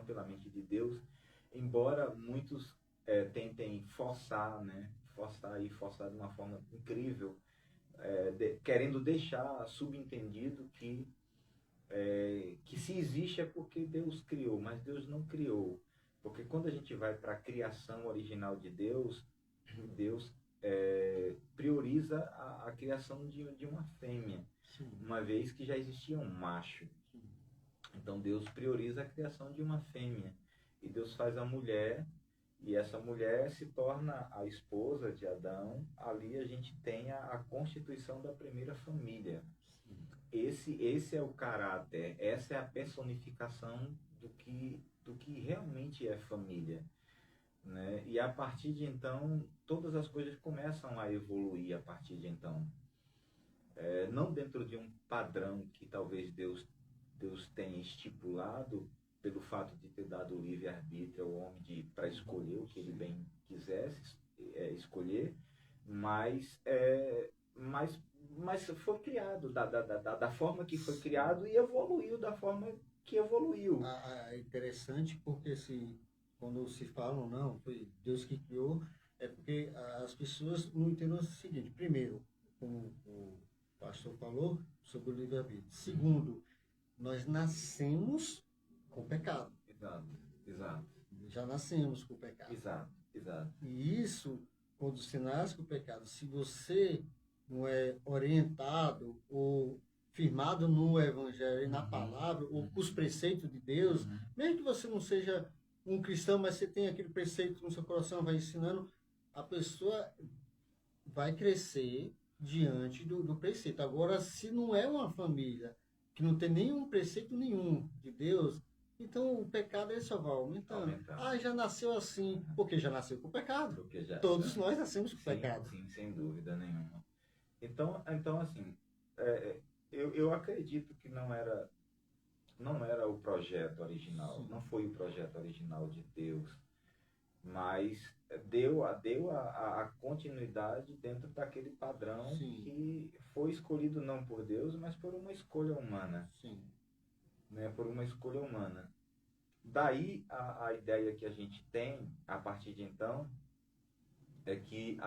pela mente de Deus, embora muitos tentem forçar, né? Forçar de uma forma incrível, querendo deixar subentendido que se existe é porque Deus criou, mas Deus não criou. Porque quando a gente vai para a criação original de Deus, Deus prioriza a criação de uma fêmea, uma vez que já existia um macho. Então Deus prioriza a criação de uma fêmea. E Deus faz a mulher, e essa mulher se torna a esposa de Adão. Ali a gente tem a constituição da primeira família. Esse é o caráter, essa é a personificação do que realmente é família, né? E a partir de então, todas as coisas começam a evoluir a partir de então. Não dentro de um padrão que talvez Deus tenha estipulado, pelo fato de ter dado o livre-arbítrio ao homem para escolher o que ele bem quisesse escolher, mas foi criado da forma que foi criado e evoluiu da forma que evoluiu. É interessante porque quando se fala, não, foi Deus que criou, é porque as pessoas não entendem o seguinte: primeiro, como o pastor falou, sobre o livre-arbítrio. Segundo, nós nascemos com pecado. Exato. Já nascemos com pecado. Exato. E isso, quando você nasce com pecado, se você não é orientado ou firmado no Evangelho, na palavra, ou com os preceitos de Deus, mesmo que você não seja um cristão, mas você tem aquele preceito no seu coração, vai ensinando, a pessoa vai crescer diante do preceito. Agora, se não é uma família que não tem nenhum preceito nenhum de Deus, então o pecado só vai aumentando. Já nasceu assim, porque já nasceu com pecado. Todos nós nascemos com pecado. Sim, sem dúvida nenhuma. Então assim, eu acredito que não era o projeto original, não foi o projeto original de Deus, mas deu a continuidade dentro daquele padrão que foi escolhido não por Deus, mas por uma escolha humana. Né, por uma escolha humana. Daí a ideia que a gente tem a partir de então é que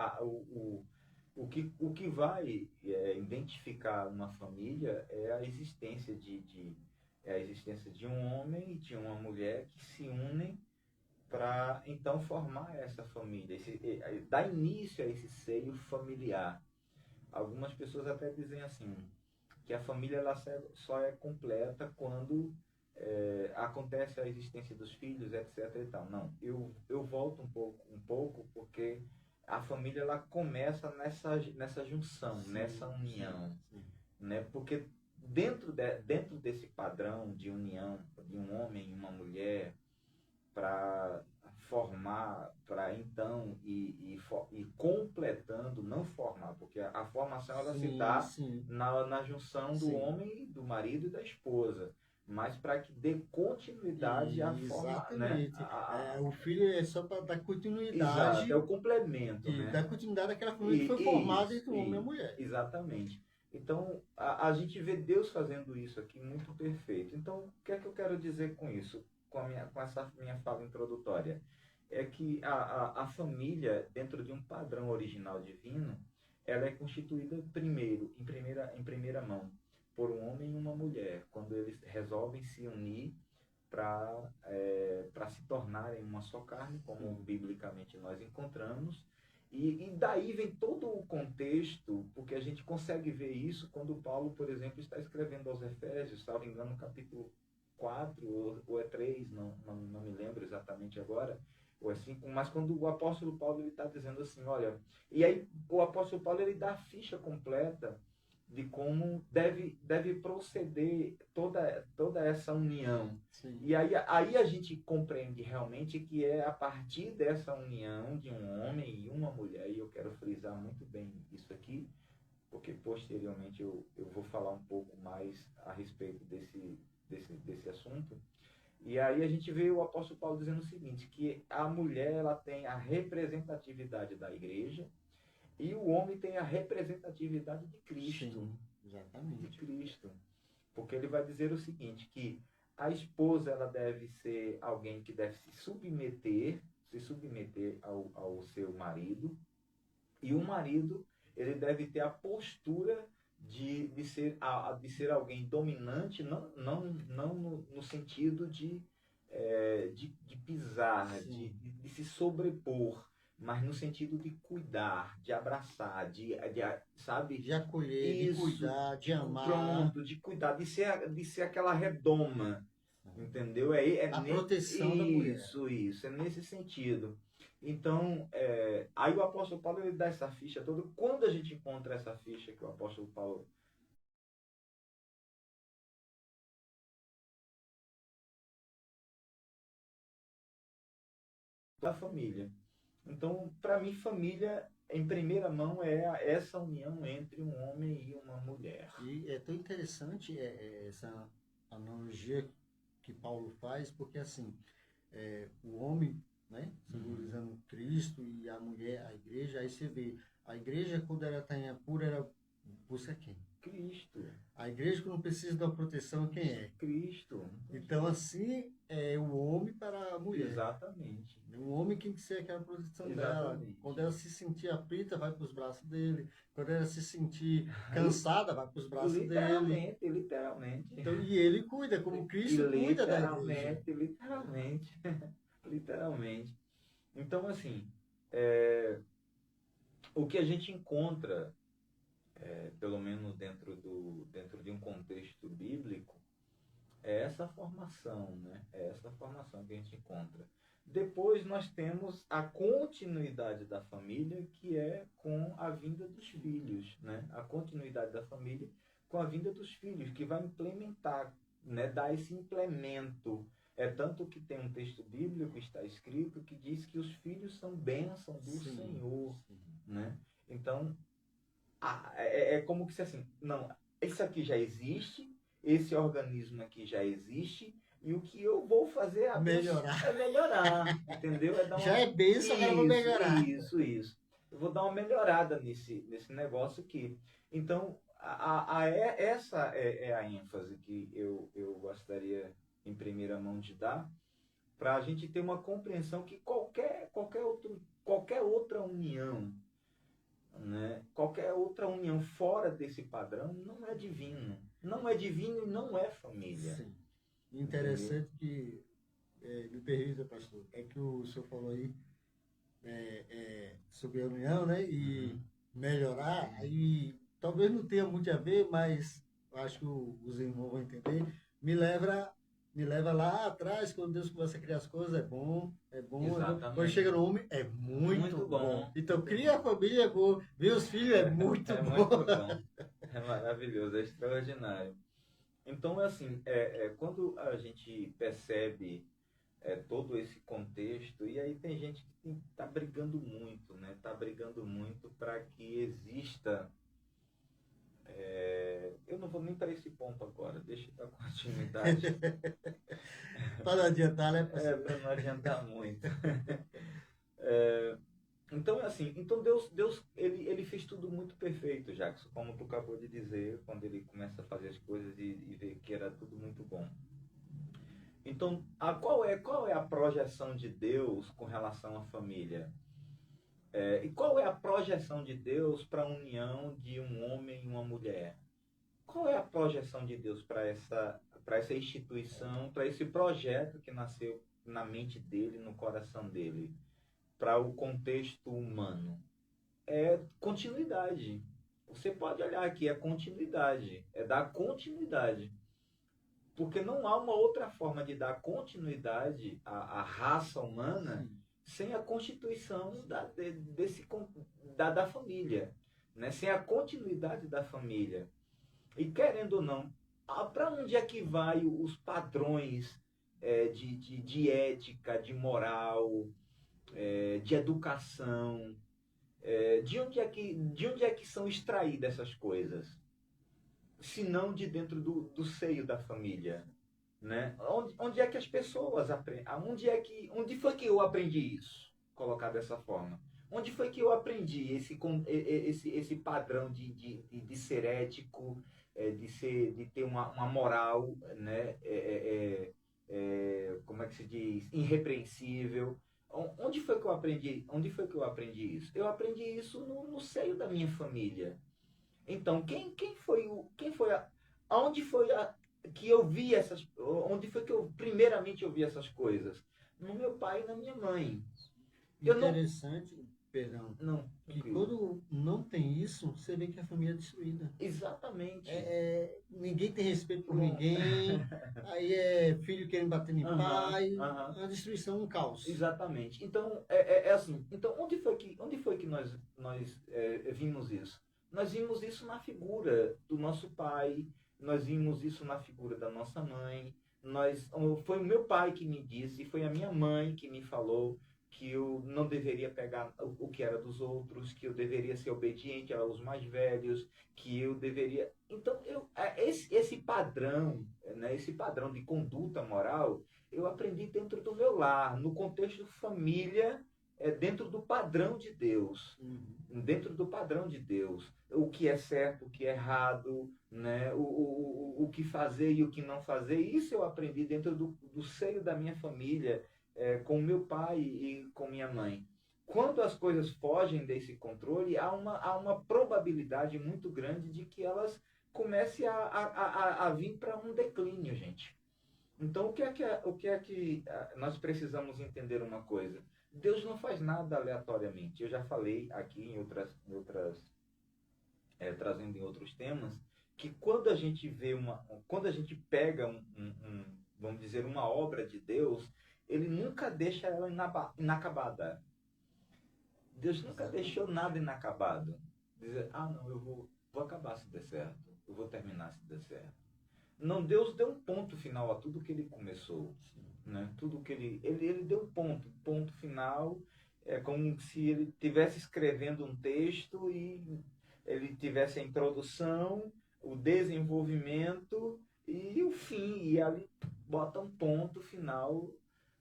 o que vai identificar uma família é a existência de um homem e de uma mulher que se unem para então formar essa família, dar início a esse seio familiar. Algumas pessoas até dizem assim, que a família ela só é completa quando acontece a existência dos filhos, etc. e tal. Não, eu volto um pouco, porque a família ela começa nessa junção, Sim, nessa união, sim. né? Porque dentro desse padrão de união de um homem e uma mulher para formar, para então ir completando, não formar, porque a formação ela se Sim, dá sim, na junção do sim. homem, do marido e da esposa, mas para que dê continuidade à forma, né? Exatamente. O filho é só para dar Exato, continuidade é o complemento, e né? dar continuidade àquela família que foi formada entre o homem e a Isso, mulher. exatamente. Então, a gente vê Deus fazendo isso aqui muito perfeito. Então, o que é que eu quero dizer com isso, com essa minha fala introdutória? É que a família, dentro de um padrão original divino, ela é constituída em primeira mão, por um homem e uma mulher, quando eles resolvem se unir para se tornarem uma só carne, como biblicamente nós encontramos. E daí vem todo o contexto, porque a gente consegue ver isso quando Paulo, por exemplo, está escrevendo aos Efésios, salvo engano, no capítulo 4 ou é 3, não me lembro exatamente agora, ou é 5, mas quando o apóstolo Paulo ele está dizendo assim, olha, e aí o apóstolo Paulo ele dá a ficha completa de como deve proceder toda essa união. Sim. E aí a gente compreende realmente que é a partir dessa união de um homem e uma mulher, e eu quero frisar muito bem isso aqui, porque posteriormente eu vou falar um pouco mais a respeito desse assunto. E aí a gente vê o apóstolo Paulo dizendo o seguinte, que a mulher ela tem a representatividade da igreja, e o homem tem a representatividade de Cristo. Sim, De exatamente. Cristo. Porque ele vai dizer o seguinte, que a esposa ela deve ser alguém que deve se submeter ao seu marido, e o marido ele deve ter a postura de ser alguém dominante, não no sentido de pisar, Sim. de se sobrepor, mas no sentido de cuidar, de abraçar, sabe? De acolher, de Isso, cuidar, de amar. pronto, de cuidar, de ser aquela redoma, entendeu? A proteção da mulher. Isso, é nesse sentido. Então, aí o apóstolo Paulo ele dá essa ficha toda. Quando a gente encontra essa ficha que o apóstolo Paulo da família. Então, para mim, família, em primeira mão, é essa união entre um homem e uma mulher. E é tão interessante essa analogia que Paulo faz, porque assim, o homem, né, simbolizando Cristo e a mulher, a igreja, aí você vê, a igreja quando ela está em apuro, ela busca quem? Cristo. A igreja quando precisa da proteção, quem é? Cristo. Então assim, é o homem para a mulher. Exatamente. O homem tem que ser aquela proteção dela. Exatamente. Quando ela se sentir aflita, vai para os braços dele. Quando ela se sentir cansada, vai para os braços dele. Literalmente. Então, e ele cuida, como Cristo cuida da igreja. Literalmente. Então, assim, o que a gente encontra, pelo menos dentro de um contexto bíblico, é essa formação, né? É essa formação que a gente encontra. Depois nós temos a continuidade da família, que é com a vinda dos filhos, né? A continuidade da família com a vinda dos filhos, que vai implementar, né? Dar esse implemento. É tanto que tem um texto bíblico, está escrito, que diz que os filhos são bênção do Senhor, né? Então, é como que se assim, não, isso aqui já existe, esse organismo aqui já existe, e o que eu vou fazer é melhorar, entendeu? Já é bênção, agora eu vou melhorar. Isso. Eu vou dar uma melhorada nesse negócio aqui. Então, essa é a ênfase que eu gostaria, em primeira mão, de dar, para a gente ter uma compreensão que qualquer outra união, né? Qualquer outra união fora desse padrão não é divino. Não é divino e não é família. Sim. Interessante que, me permita, pastor, é que o senhor falou aí sobre a união, né? E melhorar, aí talvez não tenha muito a ver, mas eu acho que os irmãos vão entender, me leva lá atrás, quando Deus começa a criar as coisas, é bom, é bom. Exatamente. Quando chega no homem, é muito, Muito bom. Então, cria a família, é bom, ver os filhos é muito É bom. muito bom. É maravilhoso, é extraordinário. Então, assim, quando a gente percebe todo esse contexto, e aí tem gente que está brigando muito, né? Está brigando muito para que exista. Eu não vou nem para esse ponto agora, deixa eu dar continuidade. Para não adiantar, né? Para não adiantar muito. Então, assim, então Deus ele fez tudo muito perfeito, Jackson, como tu acabou de dizer, quando ele começa a fazer as coisas e vê que era tudo muito bom. Então, qual é a projeção de Deus com relação à família? E qual é a projeção de Deus para a união de um homem e uma mulher? Qual é a projeção de Deus para essa instituição, para esse projeto que nasceu na mente dele, no coração dele, para o contexto humano? É continuidade. Você pode olhar aqui, é continuidade, é dar continuidade. Porque não há uma outra forma de dar continuidade à raça humana sem a constituição da família, né? Sem a continuidade da família. E querendo ou não, para onde é que vai os padrões de ética, de moral, de educação? De onde é que são extraídas essas coisas? Se não de dentro do seio da família, né? Onde é que as pessoas aprendem? Onde foi que eu aprendi isso? Colocar dessa forma. Onde foi que eu aprendi esse padrão de ser ético, de ter uma moral, né? Como é que se diz? Irrepreensível. Onde foi que eu aprendi? Onde foi que eu aprendi isso? Eu aprendi isso no seio da minha família. Então, aonde foi que eu vi onde foi que eu primeiramente eu vi essas coisas? No meu pai e na minha mãe. Interessante, perdão, Não, que quando não tem isso, você vê que a família é destruída. exatamente. Ninguém tem respeito por ninguém, aí é filho querendo bater em pai, a destruição, um caos. Exatamente. Então, assim. Então, onde foi que nós vimos isso? Nós vimos isso na figura do nosso pai, nós vimos isso na figura da nossa mãe. Foi o meu pai que me disse, foi a minha mãe que me falou que eu não deveria pegar o que era dos outros, que eu deveria ser obediente aos mais velhos, que eu deveria... Então, esse padrão, né, esse padrão de conduta moral, eu aprendi dentro do meu lar, no contexto família, dentro do padrão de Deus. Dentro do padrão de Deus. O que é certo, o que é errado, né? O que fazer e o que não fazer. Isso eu aprendi dentro do seio da minha família, com meu pai e com minha mãe. Quando as coisas fogem desse controle, há uma probabilidade muito grande de que elas comecem a vir para um declínio, gente. Então, o que é que nós precisamos entender uma coisa? Deus não faz nada aleatoriamente. Eu já falei aqui em trazendo em outros temas, que quando a gente pega vamos dizer, uma obra de Deus, ele nunca deixa ela inacabada. Deus nunca deixou nada inacabado. Dizer, não, eu vou acabar se der certo, eu vou terminar se der certo. Não, Deus deu um ponto final a tudo que ele começou. Né? Tudo que ele deu um ponto final, é como se ele estivesse escrevendo um texto e ele tivesse a introdução, o desenvolvimento e o fim, e ali bota um ponto final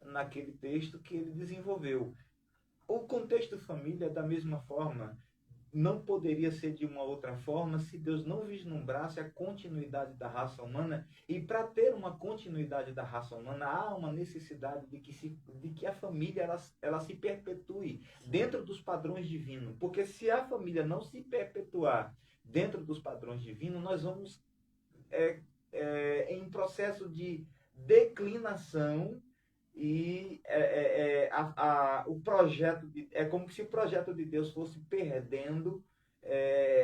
naquele texto que ele desenvolveu. O contexto família, da mesma forma, não poderia ser de uma outra forma se Deus não vislumbrasse a continuidade da raça humana. E para ter uma continuidade da raça humana, há uma necessidade de que a família ela se perpetue dentro dos padrões divinos. Porque se a família não se perpetuar dentro dos padrões divinos, nós vamos em processo de declinação. E o projeto é como se o projeto de Deus fosse perdendo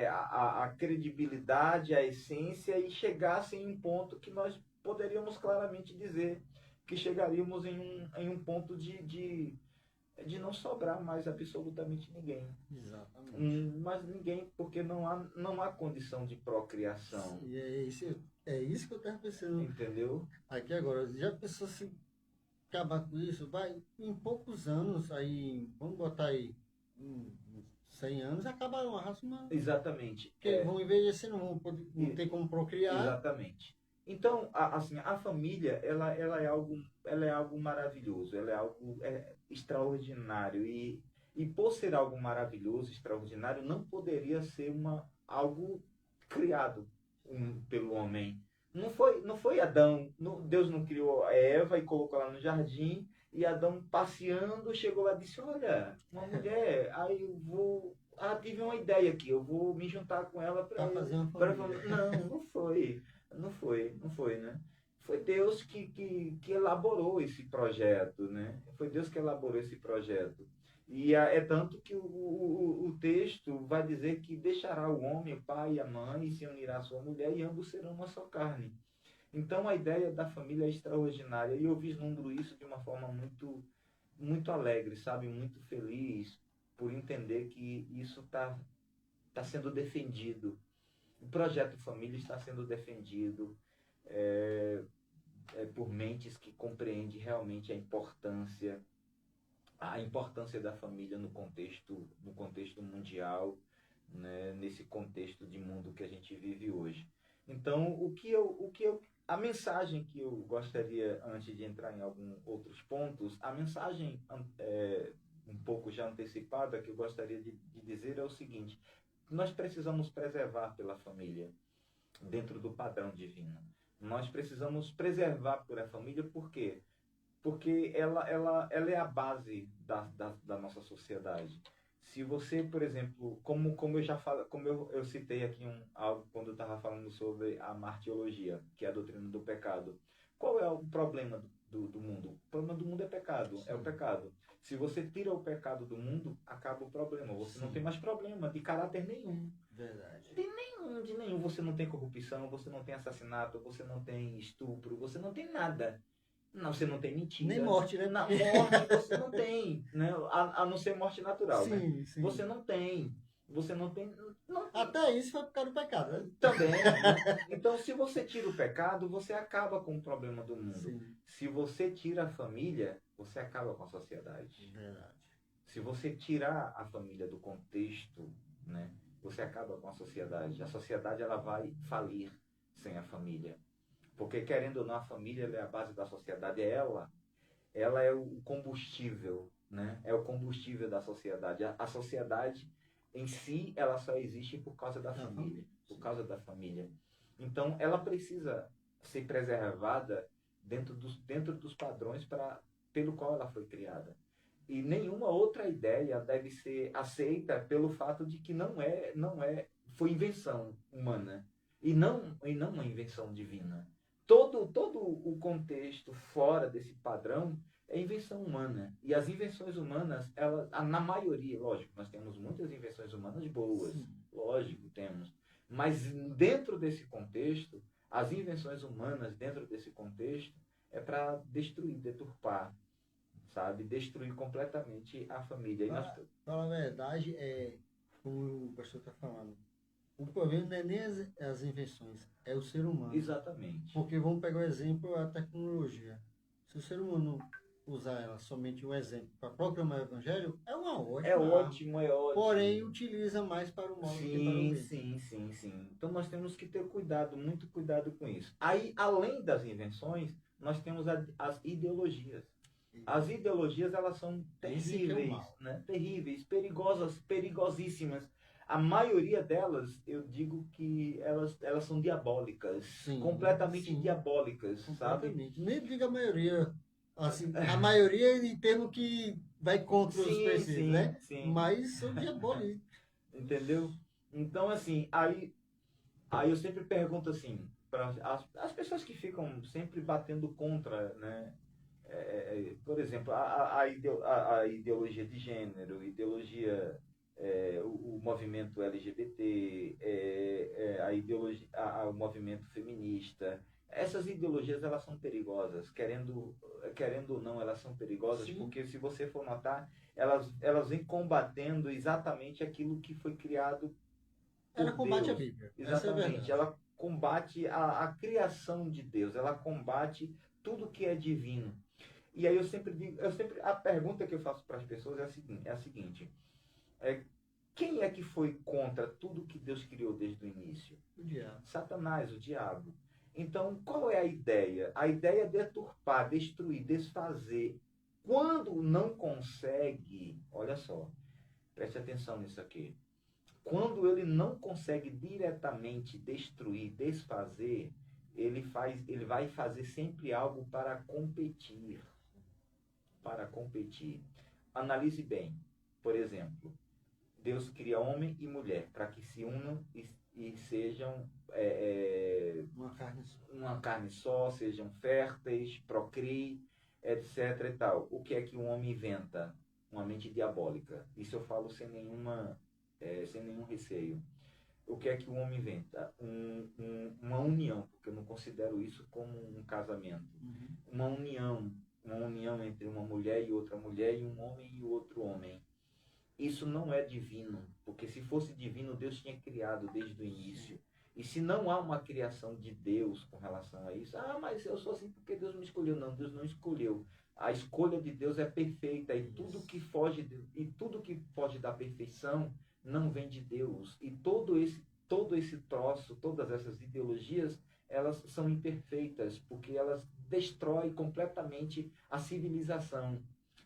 a credibilidade, a essência e chegasse em um ponto que nós poderíamos claramente dizer que chegaríamos em um ponto de não sobrar mais absolutamente ninguém. Exatamente. Mas ninguém, porque não há condição de procriação, E é isso que eu estava pensando entendeu? aqui agora. Já pensou se acabar com isso? Vai, em poucos anos, aí, vamos botar aí, 100 anos, acabar uma raça humana. Exatamente. Porque vão envelhecer, não ter como procriar. Exatamente. Então, assim, a família, ela é algo maravilhoso, ela é algo extraordinário e por ser algo maravilhoso, extraordinário, não poderia ser algo criado pelo homem. Não foi Adão, Deus não criou a Eva e colocou ela no jardim e Adão passeando chegou lá e disse, olha, uma mulher, aí eu vou, tive uma ideia aqui, eu vou me juntar com ela Para fazer uma para família. não foi. Não foi, né? Foi Deus que elaborou esse projeto, né? Foi Deus que elaborou esse projeto. E é tanto que o texto vai dizer que deixará o homem, o pai e a mãe, e se unirá à sua mulher, e ambos serão uma só carne. Então a ideia da família é extraordinária, e eu vislumbro isso de uma forma muito, muito alegre, sabe? Muito feliz por entender que isso tá sendo defendido. O projeto família está sendo defendido por mentes que compreendem realmente a importância da família no contexto mundial, né, nesse contexto de mundo que a gente vive hoje. Então, a mensagem que eu gostaria, antes de entrar em alguns outros pontos, a mensagem um pouco já antecipada que eu gostaria de dizer é o seguinte: nós precisamos preservar pela família dentro do padrão divino. Nós precisamos preservar por a família, por quê? Porque ela é a base da nossa sociedade. Se você, por exemplo, como eu já falo, como eu citei aqui algo quando eu estava falando sobre a martiologia, que é a doutrina do pecado. Qual é o problema do mundo? O problema do mundo é pecado, é o pecado. Se você tira o pecado do mundo, acaba o problema. Você não tem mais problema de caráter nenhum. Verdade. De nenhum. Você não tem corrupção, você não tem assassinato, você não tem estupro, você não tem nada. Não, você não tem mentira. Nem morte, né? Na morte você não tem, né? A não ser morte natural, né? Sim, sim. Você não tem. Você não tem. Não, Até isso foi por causa do pecado, né? também. Né? Então, se você tira o pecado, você acaba com o problema do mundo. Sim. Se você tira a família, você acaba com a sociedade. Verdade. Se você tirar a família do contexto, né, você acaba com a sociedade. A sociedade ela vai falir sem a família. Porque, querendo ou não, a família ela é a base da sociedade. Ela é o combustível, né? É o combustível da sociedade. A sociedade em si, ela só existe por causa da família. Por causa da família. Então, ela precisa ser preservada dentro dos padrões pelo qual ela foi criada. E nenhuma outra ideia deve ser aceita pelo fato de que foi invenção humana e não uma invenção divina. Todo o contexto fora desse padrão é invenção humana. E as invenções humanas, na maioria, lógico, nós temos muitas invenções humanas boas, lógico, temos. Mas dentro desse contexto, as invenções humanas dentro desse contexto é para destruir, deturpar, sabe? Destruir completamente a família. Para a verdade, como o pastor está falando, o problema não é nem as invenções, é o ser humano. Exatamente. Porque vamos pegar o exemplo, a tecnologia. Se o ser humano usar ela somente um exemplo para proclamar o evangelho, é uma ótima. É ótimo. Porém, utiliza mais para o mal do que para o bem. Sim. Então nós temos que ter cuidado, muito cuidado com isso. Aí, além das invenções, nós temos as ideologias. As ideologias, elas são terríveis, né? Terríveis, perigosas, perigosíssimas. A maioria delas, eu digo que elas são diabólicas. Sim, completamente diabólicas, sabe? Nem diga a maioria. Assim, a maioria em termos que vai contra os preceitos, né? Sim. Mas são diabólicos. Entendeu? Então, assim, aí eu sempre pergunto assim, para as pessoas que ficam sempre batendo contra, né? Por exemplo, a ideologia de gênero, ideologia o movimento LGBT, a ideologia, o movimento feminista. Essas ideologias, elas são perigosas, querendo ou não, elas são perigosas. Sim. Porque, se você for notar, elas vêm combatendo exatamente aquilo que foi criado por Ela combate a Deus. Bíblia. Essa é a Exatamente. verdade. Ela combate a criação de Deus, ela combate tudo que é divino. E aí a pergunta que eu faço para as pessoas é a seguinte: quem é que foi contra tudo que Deus criou desde o início? O diabo. Satanás, o diabo. Então, qual é a ideia? A ideia é deturpar, destruir, desfazer. Quando não consegue, olha só, preste atenção nisso aqui. Quando ele não consegue diretamente destruir, desfazer, ele vai fazer sempre algo para competir. Para competir. Analise bem. Por exemplo, Deus cria homem e mulher para que se unam e sejam Uma carne só. uma carne só, sejam férteis, procriem, etc. e tal. O que é que o homem inventa? Uma mente diabólica. Isso eu falo sem nenhum receio. O que é que o homem inventa? Uma união, porque eu não considero isso como um casamento. Uhum. Uma união entre uma mulher e outra mulher, e um homem e outro homem. Isso não é divino, porque se fosse divino, Deus tinha criado desde o início. E se não há uma criação de Deus com relação a isso, mas eu sou assim porque Deus me escolheu. Não, Deus não escolheu. A escolha de Deus é perfeita, e tudo que foge da perfeição não vem de Deus. E todo esse troço, todas essas ideologias, elas são imperfeitas, porque elas destroem completamente a civilização.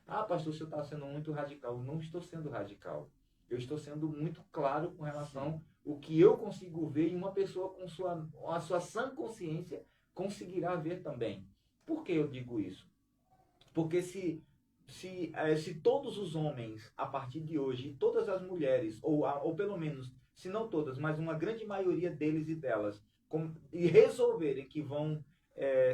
Pastor, você está sendo muito radical. Eu não estou sendo radical. Eu estou sendo muito claro com relação ao que eu consigo ver, e uma pessoa com a sua sã consciência conseguirá ver também. Por que eu digo isso? Porque se todos os homens, a partir de hoje, e todas as mulheres, ou pelo menos, se não todas, mas uma grande maioria deles e delas, e resolverem que vão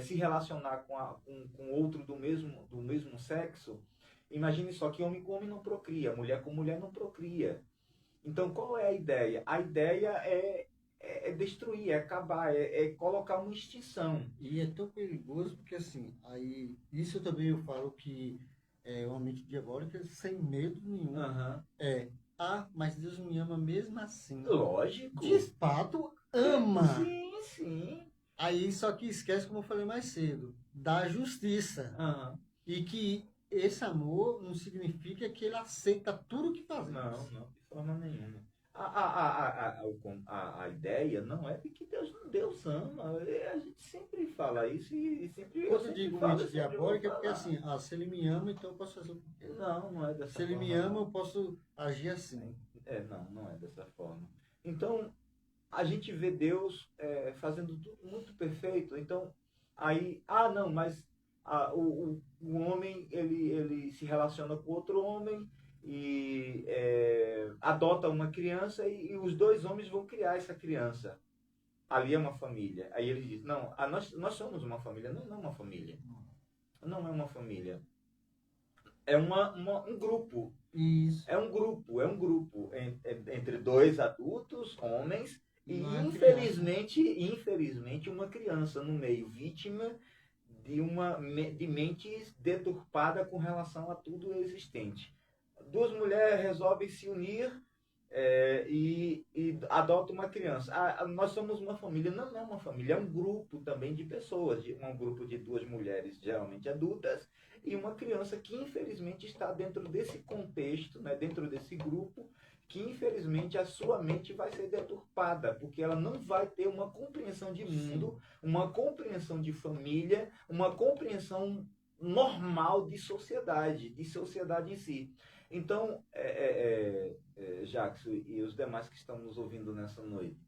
se relacionar com outro do mesmo sexo, imagine só que homem com homem não procria, mulher com mulher não procria. Então, qual é a ideia? A ideia é destruir, é acabar, é colocar uma extinção. E é tão perigoso porque, assim, aí, isso também eu falo que é uma mente diabólica sem medo nenhum. Mas Deus me ama mesmo assim. Lógico. De fato, ama. Sim, sim. Aí, só que esquece, como eu falei mais cedo, da justiça. E que esse amor não significa que ele aceita tudo que fazemos. Não, de forma nenhuma. A ideia não é de que Deus ama. A gente sempre fala isso e sempre. Quando eu digo mente diabólica é porque, assim, se ele me ama, então eu posso fazer o que eu quero. Não é dessa forma. Se ele me ama, eu posso agir assim. Não é dessa forma. Então, a gente vê Deus fazendo tudo muito perfeito. Então, aí, mas o homem, ele se relaciona com outro homem e adota uma criança, e os dois homens vão criar essa criança. Ali é uma família. Aí ele diz, não, nós somos uma família. Não é uma família. Não é uma família. É um grupo. Isso. É um grupo entre dois adultos, homens, e infelizmente uma criança no meio, vítima de mentes deturpadas com relação a tudo existente. Duas mulheres resolvem se unir e adotam uma criança. Nós somos uma família. Não é uma família, é um grupo também de pessoas, um grupo de duas mulheres geralmente adultas e uma criança que infelizmente está dentro desse contexto, né, dentro desse grupo, que infelizmente a sua mente vai ser deturpada, porque ela não vai ter uma compreensão de mundo, uma compreensão de família, uma compreensão normal de sociedade em si. Então, Jackson e os demais que estão nos ouvindo nessa noite,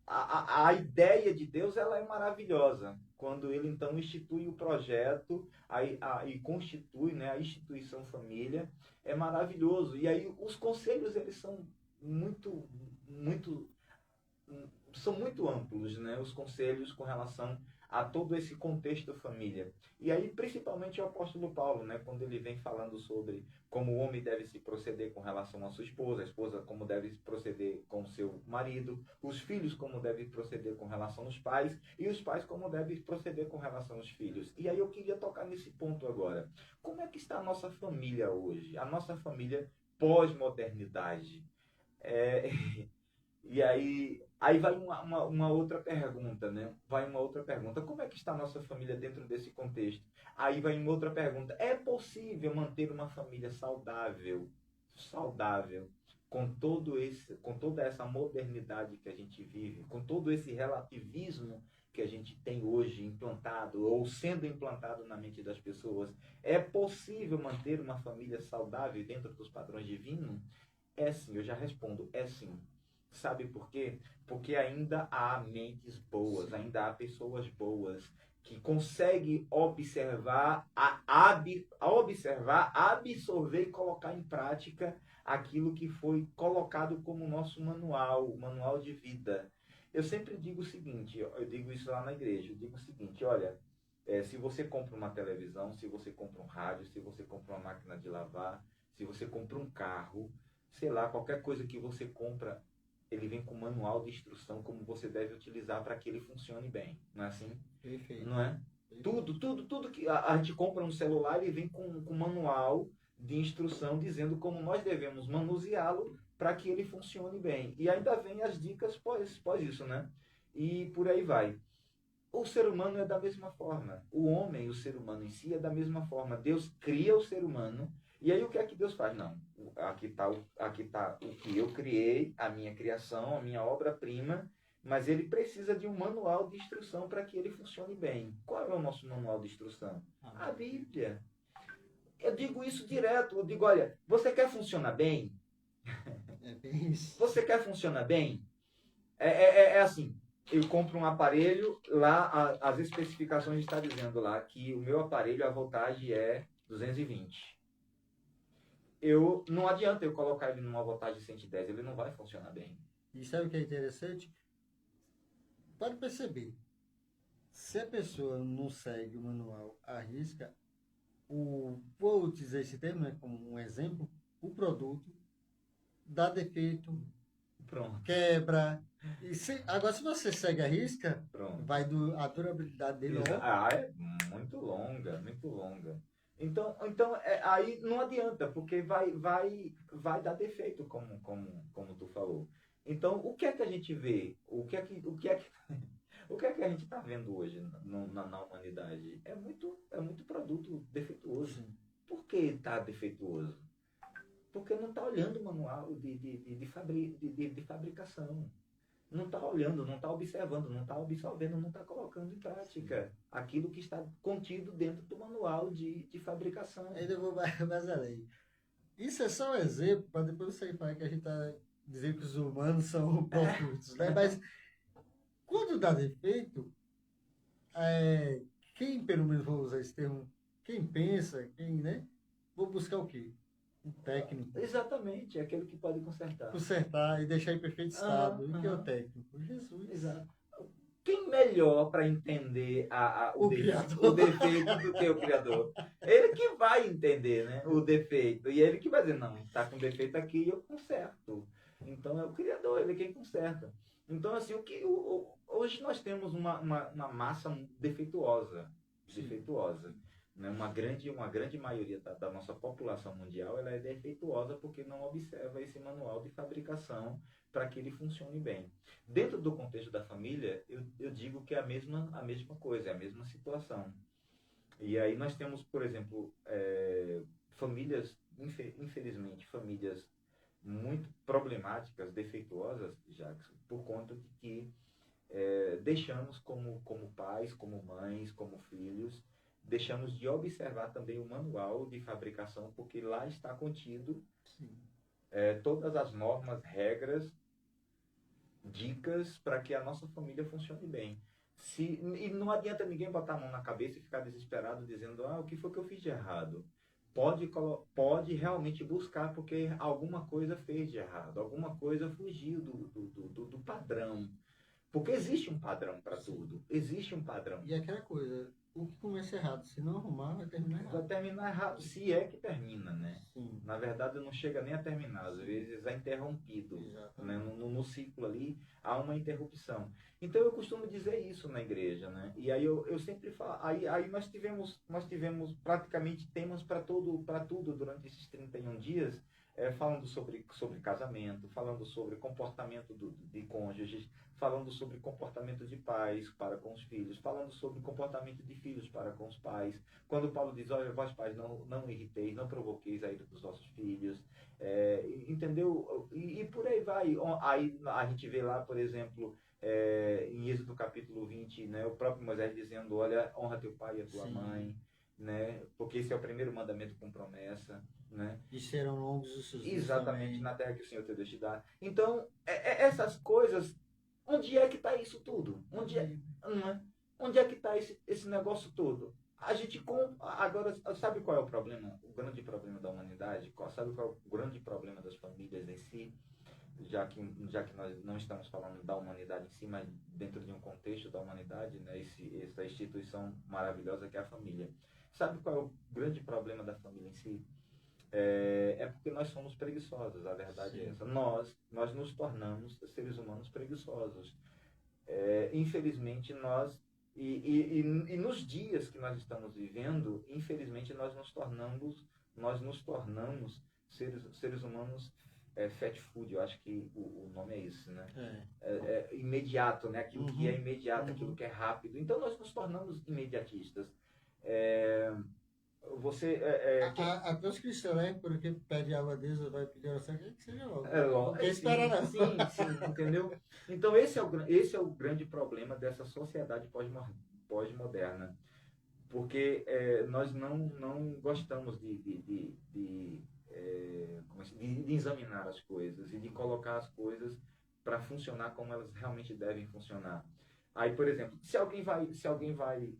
a ideia de Deus, ela é maravilhosa. Quando ele então institui o projeto e constitui, né, a instituição família, é maravilhoso. E aí os conselhos, eles são muito amplos, né? Os conselhos com relação a todo esse contexto família. E aí, principalmente o apóstolo Paulo, né, quando ele vem falando sobre como o homem deve se proceder com relação à sua esposa, a esposa como deve se proceder com o seu marido, os filhos como devem proceder com relação aos pais, e os pais como devem proceder com relação aos filhos. E aí eu queria tocar nesse ponto agora. Como é que está a nossa família hoje? A nossa família pós-modernidade. É, e aí vai uma outra pergunta, né? Vai uma outra pergunta. Como é que está a nossa família dentro desse contexto? Aí vai uma outra pergunta. É possível manter uma família saudável, com toda essa modernidade que a gente vive, com todo esse relativismo que a gente tem hoje implantado ou sendo implantado na mente das pessoas? É possível manter uma família saudável dentro dos padrões divinos? É sim, eu já respondo, é sim. Sabe por quê? Porque ainda há mentes boas, ainda há pessoas boas que conseguem observar, absorver e colocar em prática aquilo que foi colocado como nosso manual, manual de vida. Eu sempre digo o seguinte, eu digo isso lá na igreja, eu digo o seguinte, olha, se você compra uma televisão, se você compra um rádio, se você compra uma máquina de lavar, se você compra um carro, sei lá, qualquer coisa que você compra, ele vem com manual de instrução como você deve utilizar para que ele funcione bem, não é assim? Perfeito. Não é? Perfeito. Tudo que a gente compra no celular, ele vem com manual de instrução dizendo como nós devemos manuseá-lo para que ele funcione bem. E ainda vem as dicas pós isso, né? E por aí vai. O ser humano é da mesma forma. O homem, o ser humano em si, é da mesma forma. Deus cria o ser humano. E aí o que é que Deus faz? Não. Aqui tá o que eu criei, a minha criação, a minha obra-prima, mas ele precisa de um manual de instrução para que ele funcione bem. Qual é o nosso manual de instrução? A Bíblia. Eu digo isso direto. Eu digo, olha, você quer funcionar bem? É bem isso. Você quer funcionar bem? É assim. Eu compro um aparelho, lá as especificações estão dizendo lá que o meu aparelho, a voltagem é 220. Não adianta eu colocar ele numa voltagem 110, ele não vai funcionar bem. E sabe o que é interessante? Pode perceber, se a pessoa não segue o manual à risca, vou utilizar esse termo, né, como um exemplo, o produto dá defeito, Pronto, quebra. Agora, se você segue a risca, pronto. a durabilidade dele, ó, É muito longa, muito longa. Então aí não adianta, porque vai dar defeito, como tu falou. Então, o que é que a gente vê? O que é que a gente está vendo hoje na humanidade? É muito produto defeituoso. Sim. Por que está defeituoso? Porque não está olhando o manual de fabricação. Não está olhando, não está observando, não está absorvendo, não está colocando em prática aquilo que está contido dentro do manual de fabricação. ainda vou mais além. Isso é só um exemplo, para depois você falar que a gente está dizendo que os humanos são produtos, né? Mas quando dá defeito, quem, pelo menos vou usar esse termo, quem pensa, né? Vou buscar o quê? Um técnico. Exatamente, é aquele que pode consertar. Consertar e deixar em perfeito estado. E o que é o aham. técnico? Jesus. Exato. Quem melhor para entender O Criador. o defeito do que o Criador? Ele que vai entender, né, o defeito. E ele que vai dizer, não, está com defeito aqui, eu conserto. Então é o Criador, ele quem conserta. Então, assim, hoje nós temos uma massa defeituosa. Defeituosa. Né? Uma grande maioria da nossa população mundial ela é defeituosa porque não observa esse manual de fabricação para que ele funcione bem. Dentro do contexto da família, eu digo que é a mesma coisa, é a mesma situação. E aí nós temos, por exemplo, famílias, infelizmente, famílias muito problemáticas, defeituosas, Jackson, por conta de que deixamos como pais, como mães, como filhos, deixamos de observar também o manual de fabricação, porque lá está contido todas as normas, regras, dicas para que a nossa família funcione bem. E não adianta ninguém botar a mão na cabeça e ficar desesperado dizendo, o que foi que eu fiz de errado? Pode realmente buscar, porque alguma coisa fez de errado, alguma coisa fugiu do padrão. Porque existe um padrão para tudo. Existe um padrão. E aquela coisa, o que começa errado, se não arrumar, vai terminar Vai errado. terminar errado, se é que termina, né? Sim, Na verdade, não chega nem a terminar, às vezes é interrompido. Né? exatamente. No ciclo ali, há uma interrupção. Então, eu costumo dizer isso na igreja, né? E aí eu sempre falo, aí nós tivemos praticamente temas para tudo durante esses 31 dias, falando sobre casamento, falando sobre comportamento de cônjuges, falando sobre comportamento de pais para com os filhos, falando sobre comportamento de filhos para com os pais. Quando Paulo diz, olha, vós pais, não irriteis, não provoqueis a ira dos vossos filhos, entendeu? E por aí vai. Aí a gente vê lá, por exemplo, em Êxodo capítulo 20, né, o próprio Moisés dizendo, olha, honra teu pai e a tua Sim. mãe, né, porque esse é o primeiro mandamento com promessa, né? E serão longos os seus dias Exatamente, também. na terra que o Senhor teu Deus te dá. Então, essas coisas, onde é que está isso tudo? Não é? Onde é que está esse negócio todo? A gente agora sabe qual é o problema? O grande problema da humanidade? Sabe qual é o grande problema das famílias em si? Já que nós não estamos falando da humanidade em si, mas dentro de um contexto da humanidade, né? Essa instituição maravilhosa que é a família. Sabe qual é o grande problema da família em si? Porque nós somos preguiçosos, a verdade Sim. é essa. Nós nos tornamos seres humanos preguiçosos. Infelizmente, e nos dias que nós estamos vivendo, infelizmente, nós nos tornamos seres humanos fat food. Eu acho que o nome é isso, né? Imediato, né? Aquilo que é imediato, aquilo que é rápido. Então, nós nos tornamos imediatistas. Até os cristãos, né? Porque pede água a Deus, vai pedir oração, que seja logo. Logo, Não quer esperar, não. sim, entendeu? Então esse é o grande problema dessa sociedade pós-moderna, porque nós não gostamos de examinar as coisas e de colocar as coisas para funcionar como elas realmente devem funcionar. Aí, por exemplo, se alguém vai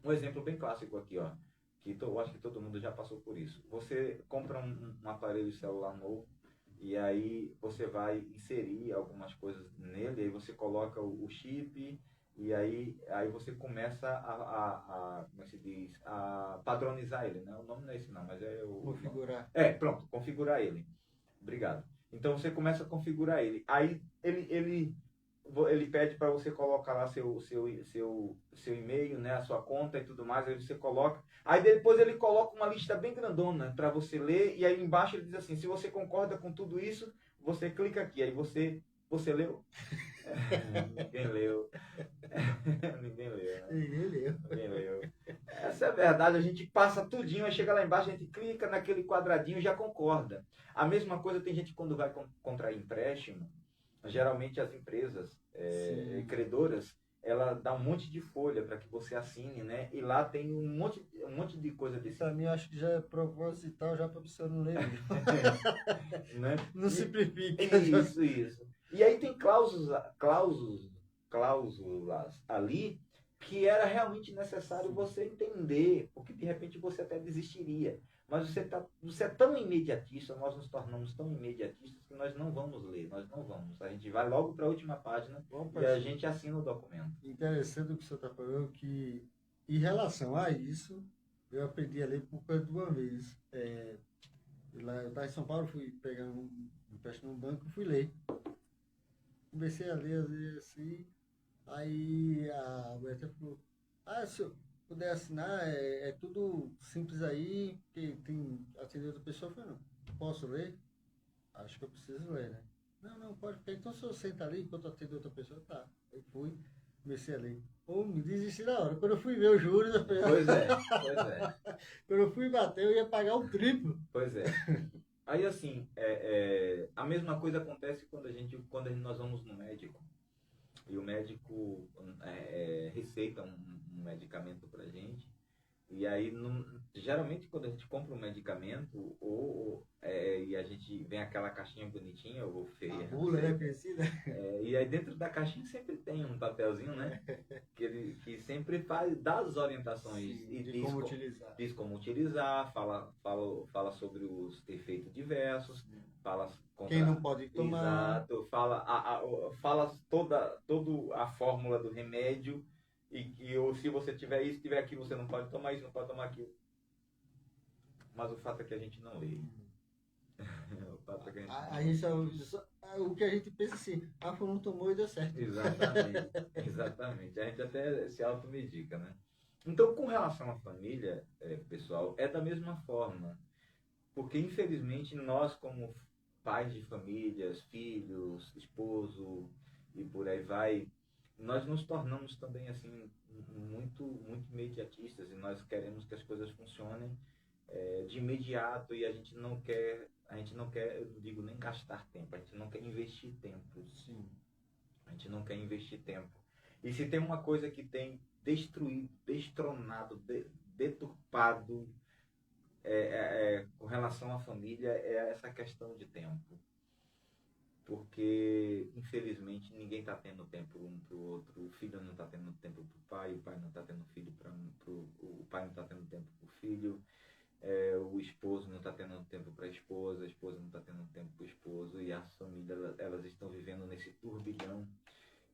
um exemplo bem clássico aqui, ó, que eu acho que todo mundo já passou por isso. Você compra um aparelho celular novo e aí você vai inserir algumas coisas nele, aí você coloca o chip e aí você começa como é que se diz, a padronizar ele, né? O nome não é esse não, mas Configurar. Pronto, configurar ele. Obrigado. Então você começa a configurar ele. Aí ele pede para você colocar lá seu e-mail, né, a sua conta e tudo mais, aí você coloca. Aí depois ele coloca uma lista bem grandona para você ler, e aí embaixo ele diz assim, se você concorda com tudo isso, você clica aqui. Aí você leu? Ninguém leu. Ninguém leu, né? Ninguém leu. Essa é a verdade, a gente passa tudinho, aí chega lá embaixo, a gente clica naquele quadradinho e já concorda. A mesma coisa tem gente quando vai contrair empréstimo. Geralmente as empresas credoras, ela dá um monte de folha para que você assine, né? E lá tem um monte de coisa desse. Para mim, eu acho que já é proposital, já para a pessoa não ler. Né? Não simplifica. Isso. E aí tem cláusulas ali que era realmente necessário você entender, porque de repente você até desistiria. Mas você é tão imediatista, nós nos tornamos tão imediatistas que nós não vamos ler, nós não vamos. A gente vai logo para a última página e a gente assina o documento. Interessante o que o senhor está falando, que em relação a isso, eu aprendi a ler por causa de uma vez. Eu estava em São Paulo, fui pegar um empréstimo no banco e fui ler. Comecei a ler assim, aí a mulher até falou, se eu puder assinar, é tudo simples aí, porque tem atender outra pessoa. Eu falei, não, posso ler? Acho que eu preciso ler, né? Não, pode ficar. Então se eu sento ali enquanto eu atendo outra pessoa, tá. Aí fui, comecei a ler. Me desisti na hora. Quando eu fui ver os juros, eu falei, Pois é. Quando eu fui bater, eu ia pagar o triplo. Pois é. Aí assim, a mesma coisa acontece quando nós vamos no médico. E o médico receita um medicamento pra gente. E aí geralmente quando a gente compra um medicamento e a gente vem aquela caixinha bonitinha ou feia, A não bula, sei, né, conhecida? e aí dentro da caixinha sempre tem um papelzinho, né? Que sempre dá as orientações Sim, e de diz, como utilizar. diz como utilizar, fala sobre os efeitos diversos, fala Quem não pode tomar. Exato, fala toda a fórmula do remédio ou se você tiver isso, tiver aquilo, você não pode tomar isso, não pode tomar aquilo. Mas o fato é que a gente não lê. O fato é que a gente não Aí o que a gente pensa assim, fulano tomou e deu certo. Exatamente, exatamente. A gente até se automedica, né? Então, com relação à família, pessoal, é da mesma forma. Porque, infelizmente, nós, como pais de famílias, filhos, esposo e por aí vai, nós nos tornamos também, assim, muito imediatistas e nós queremos que as coisas funcionem de imediato e a gente não quer, eu não digo nem gastar tempo, a gente não quer investir tempo. Sim. A gente não quer investir tempo. E se tem uma coisa que tem destruído, destronado, deturpado com relação à família, é essa questão de tempo. Porque, infelizmente, ninguém está tendo tempo um para o outro. O filho não está tendo tempo para o pai não está tendo filho o pai não está tendo tempo para o filho. O esposo não está tendo tempo para a esposa não está tendo tempo para o esposo, e as famílias elas estão vivendo nesse turbilhão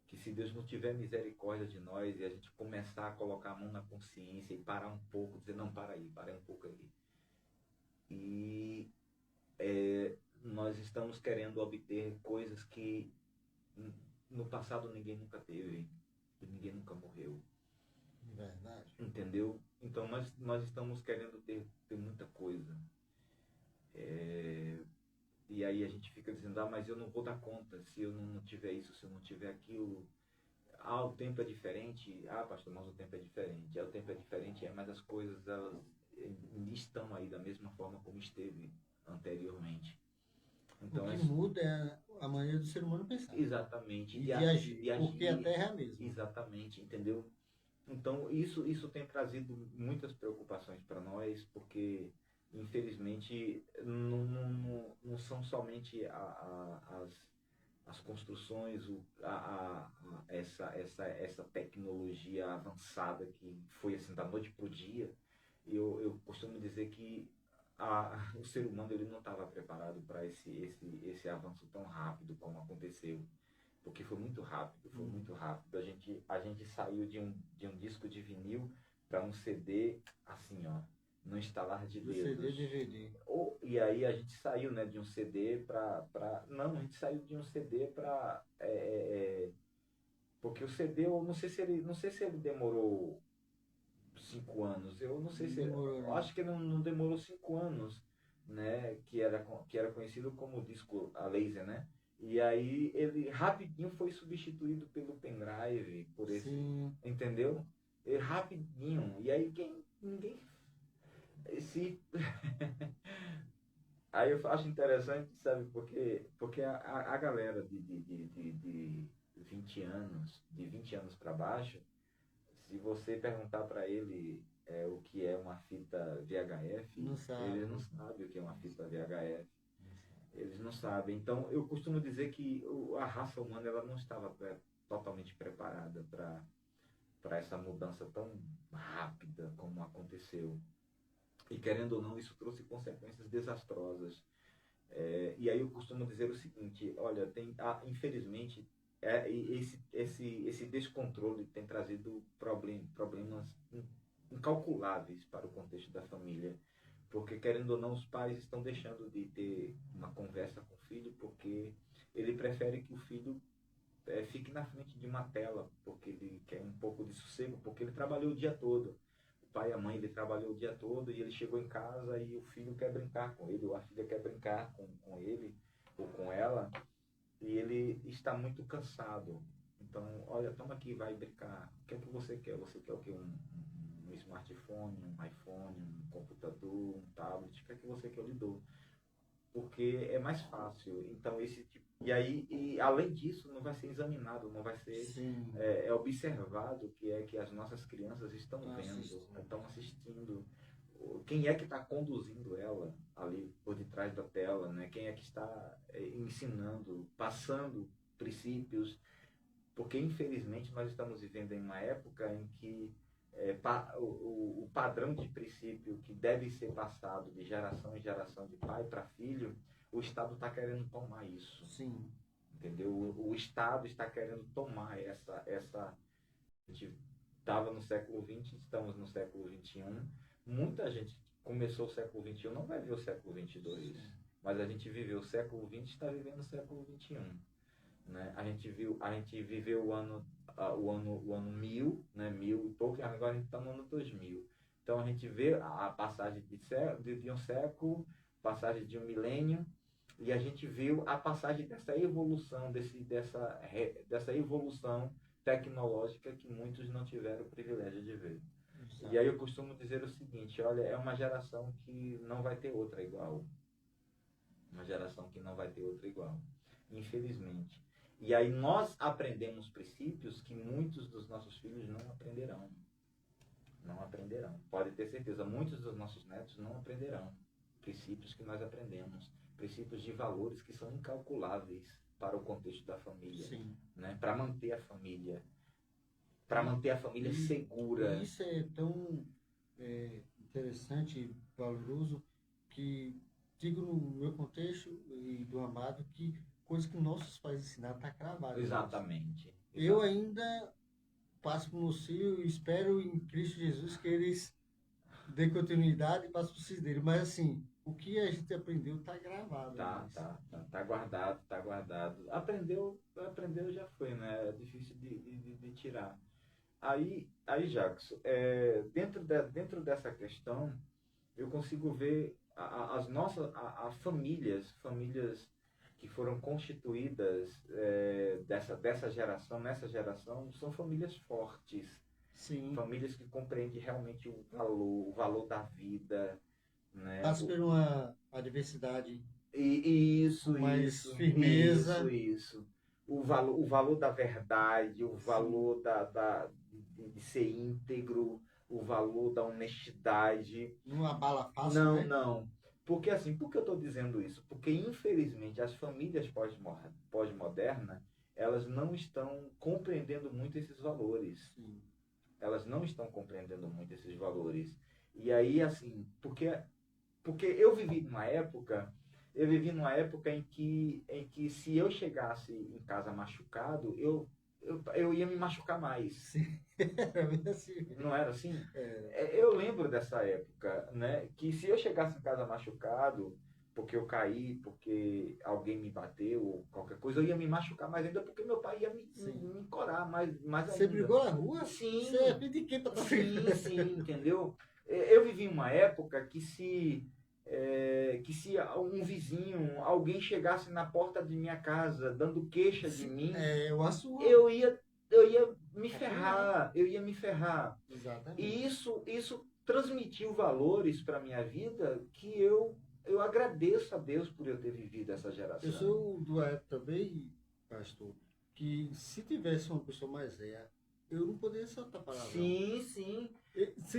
que, se Deus não tiver misericórdia de nós e a gente começar a colocar a mão na consciência e parar um pouco, dizer, não, para um pouco aí. E nós estamos querendo obter coisas que no passado ninguém nunca teve, e ninguém nunca morreu. Verdade. Entendeu? Então nós estamos querendo ter muita coisa. E aí a gente fica dizendo, mas eu não vou dar conta se eu não tiver isso, se eu não tiver aquilo. O tempo é diferente. Pastor, mas o tempo é diferente. O tempo é diferente, mas as coisas elas estão aí da mesma forma como esteve anteriormente. Então, o que muda é a maneira do ser humano pensar. Exatamente. E de agir. Porque a terra é a mesma. Exatamente, entendeu? Então, isso tem trazido muitas preocupações para nós, porque, infelizmente, não são somente as construções, essa tecnologia avançada que foi assim da noite para o dia. Eu costumo dizer que o ser humano ele não estava preparado para esse avanço tão rápido como aconteceu. Porque foi muito rápido, A gente saiu de um disco de vinil para um CD, assim, ó, no instalar de dedos. CD, DVD. E aí a gente saiu, né, de um CD Não, a gente saiu de um CD para... porque o CD, eu não sei se ele demorou 5 anos. Eu não sei se... Eu acho que não demorou 5 anos, né, que era conhecido como disco a laser, né? E aí ele rapidinho foi substituído pelo pendrive, por esse, Sim. entendeu? Rapidinho. E aí ninguém aí eu acho interessante, sabe, porque a galera de 20 anos, de 20 anos para baixo, se você perguntar para ele o que é uma fita VHF, eles não sabem o que é uma fita VHF. Eles não sabem. Então, eu costumo dizer que a raça humana ela não estava totalmente preparada para essa mudança tão rápida como aconteceu. E, querendo ou não, isso trouxe consequências desastrosas. E aí eu costumo dizer o seguinte, olha, infelizmente, esse descontrole tem trazido problemas incalculáveis para o contexto da família. Porque, querendo ou não, os pais estão deixando de ter uma conversa com o filho, porque ele prefere que o filho fique na frente de uma tela, porque ele quer um pouco de sossego, porque ele trabalhou o dia todo. O pai e a mãe, ele trabalhou o dia todo e ele chegou em casa e o filho quer brincar com ele, ou a filha quer brincar com ele ou com ela, e ele está muito cansado. Então, olha, toma aqui, vai brincar. O que é que você quer? Você quer o quê? Um smartphone, um iPhone, um computador, um tablet, o que é que você quer? Eu lhe dou. Porque é mais fácil. Então, esse tipo... E além disso, não vai ser examinado, não vai ser observado que as nossas crianças estão vendo, estão assistindo. quem é que está conduzindo ela ali por detrás da tela, né? Quem é que está ensinando, passando princípios, porque infelizmente nós estamos vivendo em uma época em que o padrão de princípio que deve ser passado de geração em geração, de pai para filho, o Estado está querendo tomar isso. Sim. Entendeu? O Estado está querendo tomar essa. A gente estava no século XX, estamos no século XXI. Muita gente começou o século XXI, não vai ver o século XXII. Mas a gente viveu o século XX e está vivendo o século XXI. Né? A gente viveu o ano 1000, né? 1000 e pouco, agora a gente está no ano 2000. Então a gente vê a passagem de um século, passagem de um milênio, e a gente viu a passagem dessa evolução, dessa evolução tecnológica que muitos não tiveram o privilégio de ver. Exato. E aí eu costumo dizer o seguinte, olha, é uma geração que não vai ter outra igual. Uma geração que não vai ter outra igual. Infelizmente. E aí nós aprendemos princípios que muitos dos nossos filhos não aprenderão. Não aprenderão. Pode ter certeza, muitos dos nossos netos não aprenderão. Princípios que nós aprendemos. Princípios de valores que são incalculáveis para o contexto da família. Sim. Né? Para manter a família. Para manter a família segura. Isso é tão interessante e valoroso que digo no meu contexto e do Amado que coisa que nossos pais ensinaram está cravada. Exatamente. Eu ainda passo por meus filhos e espero em Cristo Jesus que eles dêem continuidade e passem por filhos dele. Mas assim, o que a gente aprendeu está gravado. Tá guardado. Aprendeu já foi, né? É difícil de tirar. Aí Jackson, dentro dessa questão, eu consigo ver as nossas famílias que foram constituídas nessa geração, são famílias fortes. Sim. Famílias que compreendem realmente o valor da vida. Né? Passa por uma adversidade. Isso, firmeza. Isso. O valor da verdade, o valor de ser íntegro, o valor da honestidade. Não abala fácil, Não, né? não. Porque assim, por que eu estou dizendo isso? Porque infelizmente as famílias pós-modernas, elas não estão compreendendo muito esses valores. Sim. Elas não estão compreendendo muito esses valores. E aí, assim, porque eu vivi numa época em que se eu chegasse em casa machucado, eu ia me machucar mais. Sim. Era bem assim. Não era assim? É. Eu lembro dessa época, né? Que se eu chegasse em casa machucado, porque eu caí, porque alguém me bateu, ou qualquer coisa, eu ia me machucar mais ainda, porque meu pai ia me encorar mais Você ainda. brigou na rua? Sim. Você é filho de quem pra Sim, entendeu? Eu vivi uma época que se um vizinho, alguém chegasse na porta de minha casa dando queixa de mim, eu ia me ferrar, Exatamente. E isso transmitiu valores para minha vida que eu agradeço a Deus por eu ter vivido essa geração. Eu sou do época também, pastor, que se tivesse uma pessoa mais velha, eu não poderia soltar palavra. Sim.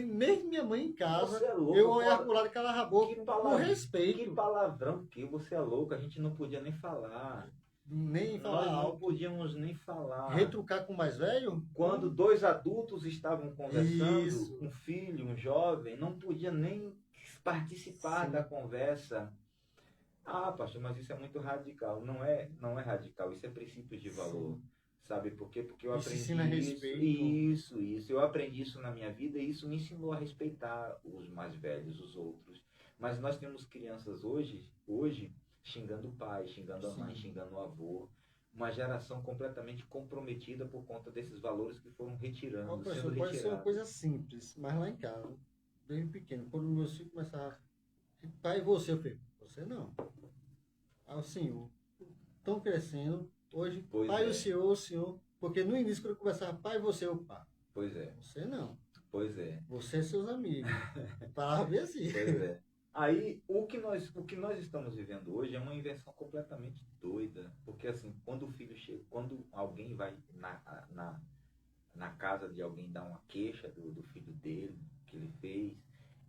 Mesmo minha mãe em casa, Você é louco, eu olhava pro lado e calava a boca com Que respeito. palavrão, que você é louco, a gente não podia nem falar. Nem falar Nós não alto. podíamos nem falar. Retrucar com o mais velho? Quando dois adultos estavam conversando, Isso. um filho, um jovem, não podia nem participar Sim. da conversa. Ah, pastor, mas isso é muito radical. Não é radical, isso é princípios de valor. Sim. Sabe por quê? Porque eu Isso aprendi ensina respeito. Isso. Eu aprendi isso na minha vida e isso me ensinou a respeitar os mais velhos, os outros. Mas nós temos crianças hoje xingando o pai, xingando a mãe, Sim. xingando o avô. Uma geração completamente comprometida por conta desses valores que foram retirando, Uma sendo pessoa pode ser uma retirados. coisa simples, mas lá em casa, desde pequeno, quando meus filhos começavam, pai, você, eu falei, você não. Aí o senhor, estão crescendo, hoje, Pois pai, é. o senhor, porque no início, quando eu conversava, pai, você, o pá. Pois é, Você não. pois é. Você e seus amigos. Palavra bem assim. Pois é. Aí, o que nós estamos vivendo hoje é uma invenção completamente doida. Porque, assim, quando o filho chega, quando alguém vai na casa de alguém dar uma queixa do filho dele, que ele fez,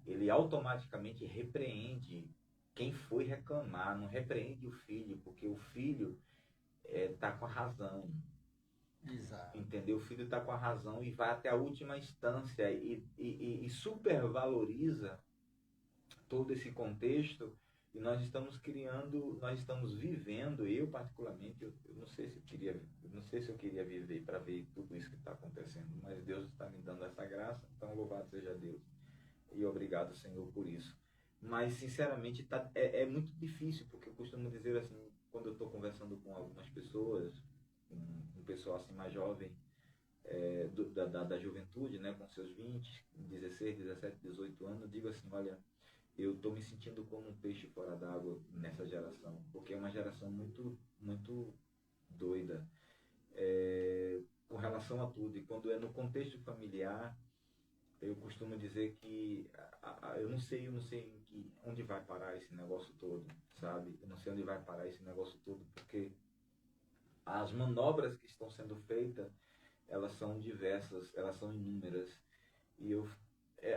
ele ele automaticamente repreende quem foi reclamar, não repreende o filho, porque o filho está com a razão. Exato. Entendeu? O filho está com a razão e vai até a última instância e supervaloriza todo esse contexto, e nós estamos criando, nós estamos vivendo, eu particularmente, eu não sei se eu queria viver para ver tudo isso que está acontecendo, mas Deus está me dando essa graça, então louvado seja Deus. E obrigado, Senhor, por isso. Mas, sinceramente, é muito difícil, porque eu costumo dizer assim, quando eu estou conversando com algumas pessoas, um pessoal assim mais jovem, da juventude, né, com seus 20, 16, 17, 18 anos, eu digo assim, olha, eu estou me sentindo como um peixe fora d'água nessa geração, porque é uma geração muito, muito doida com relação a tudo. E quando é no contexto familiar, eu costumo dizer que eu não sei onde vai parar esse negócio todo, sabe? Eu não sei onde vai parar esse negócio todo, porque as manobras que estão sendo feitas, elas são diversas, elas são inúmeras. E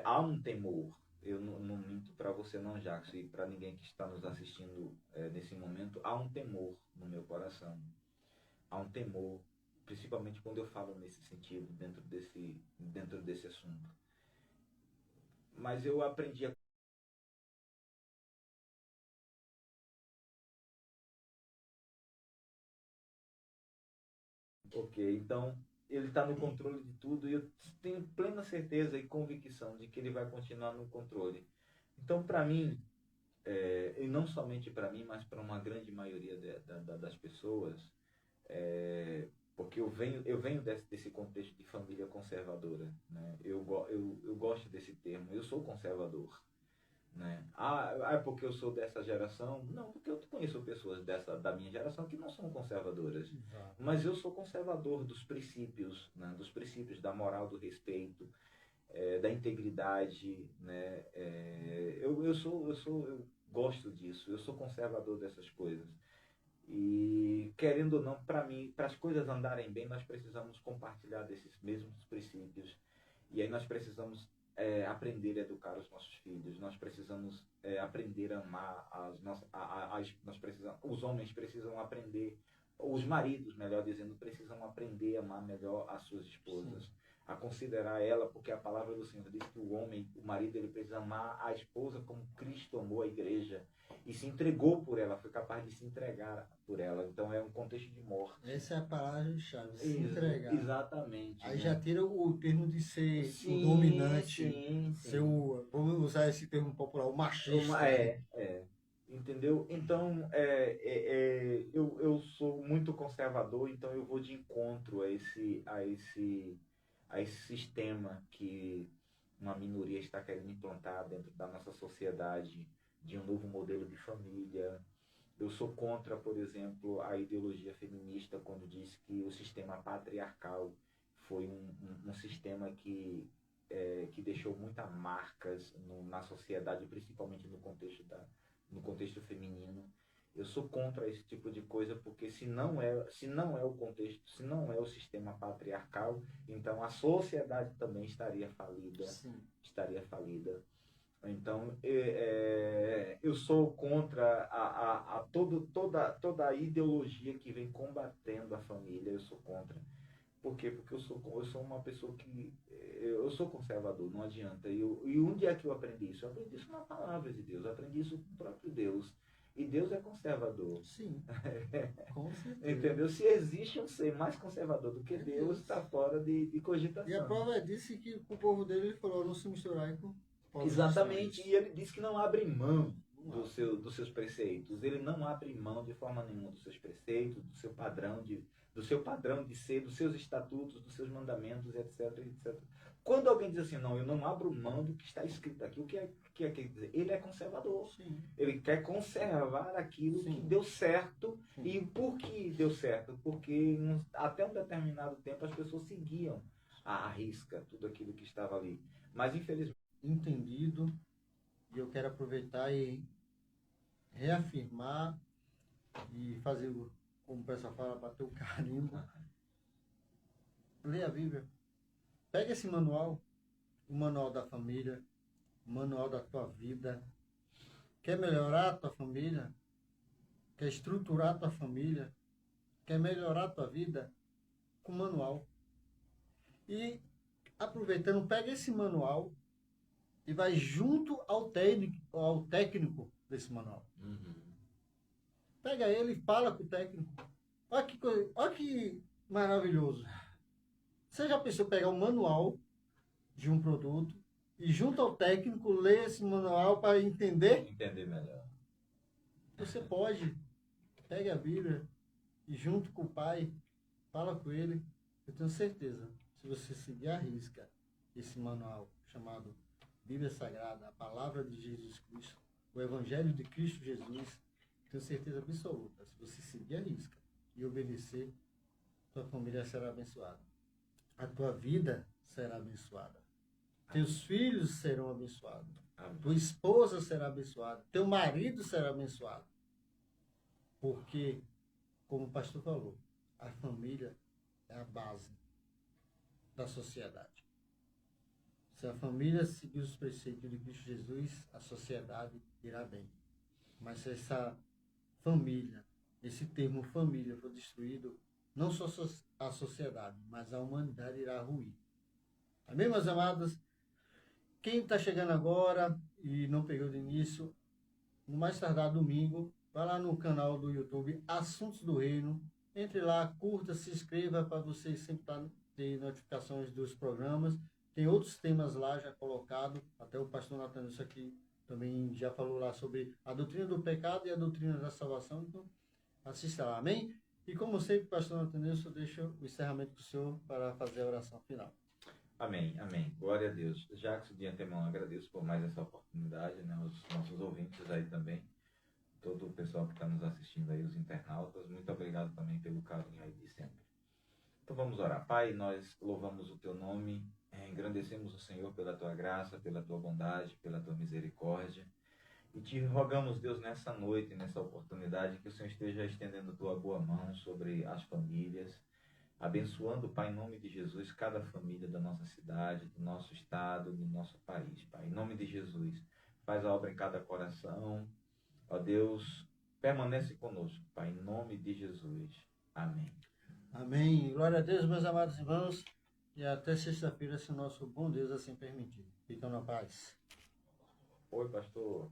há um temor. Eu não minto para você não, Jackson, e para ninguém que está nos assistindo nesse momento, há um temor no meu coração. Há um temor, principalmente quando eu falo nesse sentido, dentro desse assunto. Mas eu aprendi a... Ok, então ele está no controle de tudo e eu tenho plena certeza e convicção de que ele vai continuar no controle. Então, para mim, e não somente para mim, mas para uma grande maioria das pessoas, porque eu venho desse contexto de família conservadora, né? Eu gosto desse termo, eu sou conservador, né? É porque eu sou dessa geração? Não, porque eu conheço pessoas da minha geração que não são conservadoras. Exato. Mas eu sou conservador dos princípios, né? Dos princípios da moral, do respeito, da integridade, né? Eu gosto disso, eu sou conservador dessas coisas. E querendo ou não, para mim, para as coisas andarem bem, nós precisamos compartilhar desses mesmos princípios. E aí nós precisamos aprender a educar os nossos filhos, nós precisamos aprender a amar os homens precisam aprender, os maridos, melhor dizendo, precisam aprender a amar melhor as suas esposas. Sim. A considerar ela, porque a palavra do Senhor diz que o marido, ele precisa amar a esposa como Cristo amou a igreja e se entregou por ela, foi capaz de se entregar por ela. Então é um contexto de morte. Essa é a palavra-chave, se entregar. Exatamente. Aí, né, já tira o termo de ser sim, o dominante, sim. ser vamos usar esse termo popular, o machista. Entendeu? Então, eu sou muito conservador, então eu vou de encontro a esse sistema que uma minoria está querendo implantar dentro da nossa sociedade, de um novo modelo de família. Eu sou contra, por exemplo, a ideologia feminista quando diz que o sistema patriarcal foi um sistema que deixou muitas marcas na sociedade, principalmente no contexto feminino. Eu sou contra esse tipo de coisa, porque se não é o contexto, se não é o sistema patriarcal, então a sociedade também estaria falida. Sim. Estaria falida. Então, eu sou contra toda a ideologia que vem combatendo a família, eu sou contra. Por quê? Porque eu sou uma pessoa que... Eu sou conservador, não adianta. E onde é que eu aprendi isso? Eu aprendi isso na palavra de Deus, eu aprendi isso do próprio Deus. E Deus é conservador. Sim, com certeza. Entendeu? Se existe um ser mais conservador do que Deus, está fora de cogitação. E a prova disse que o povo dele, ele falou, não se misturar com... Exatamente, e ele diz que não abre mão dos seus preceitos. Ele não abre mão de forma nenhuma dos seus preceitos, do seu padrão de ser, dos seus estatutos, dos seus mandamentos, etc, etc. Quando alguém diz assim, não, eu não abro mão do que está escrito aqui, o que quer dizer? Ele é conservador. Sim. Ele quer conservar aquilo Sim. que deu certo. Sim. E por que deu certo? Porque até um determinado tempo as pessoas seguiam à risca tudo aquilo que estava ali. Mas, infelizmente... Entendido. E eu quero aproveitar e reafirmar e fazer, como o pessoal fala, bater o carimbo. Leia a Bíblia. Pega esse manual, o manual da família, manual da tua vida. Quer melhorar a tua família? Quer estruturar a tua família? Quer melhorar a tua vida? Com manual. E aproveitando, pega esse manual e vai junto ao técnico desse manual. Pega ele e fala com o técnico. Olha que coisa, olha que maravilhoso. Você já pensou pegar um manual de um produto e junto ao técnico ler esse manual para entender? Entender melhor. Você pode. Pega a Bíblia e junto com o pai, fala com ele. Eu tenho certeza, se você seguir à risca esse manual chamado Bíblia Sagrada, a Palavra de Jesus Cristo, o Evangelho de Cristo Jesus, tenho certeza absoluta, se você seguir à risca e obedecer, tua família será abençoada. A tua vida será abençoada. Teus filhos serão abençoados. Amém. Tua esposa será abençoada. Teu marido será abençoado. Porque, como o pastor falou, a família é a base da sociedade. Se a família seguir os preceitos de Cristo Jesus, a sociedade irá bem. Mas se essa família, esse termo família for destruído, não só a sociedade, mas a humanidade irá ruir. Amém, meus amados? Quem está chegando agora e não pegou de início, no mais tardar domingo, vai lá no canal do YouTube Assuntos do Reino. Entre lá, curta, se inscreva para vocês sempre ter notificações dos programas. Tem outros temas lá já colocados. Até o pastor Nathaniel isso aqui também já falou lá sobre a doutrina do pecado e a doutrina da salvação. Então, assista lá, amém? E como sempre, pastor Nathaniel, eu deixo o encerramento para o senhor para fazer a oração final. Amém, amém. Glória a Deus. Jackson, de antemão, agradeço por mais essa oportunidade, né? Os nossos ouvintes aí também, todo o pessoal que está nos assistindo aí, os internautas, muito obrigado também pelo carinho aí de sempre. Então vamos orar. Pai, nós louvamos o teu nome, engrandecemos o Senhor pela tua graça, pela tua bondade, pela tua misericórdia. E te rogamos, Deus, nessa noite, nessa oportunidade, que o Senhor esteja estendendo tua boa mão sobre as famílias, abençoando, Pai, em nome de Jesus, cada família da nossa cidade, do nosso estado, do nosso país, Pai. Em nome de Jesus, faz a obra em cada coração. Ó Deus, permanece conosco, Pai, em nome de Jesus. Amém. Amém. Glória a Deus, meus amados irmãos. E até sexta-feira, se o nosso bom Deus assim permitir. Fiquem na paz. Oi, pastor.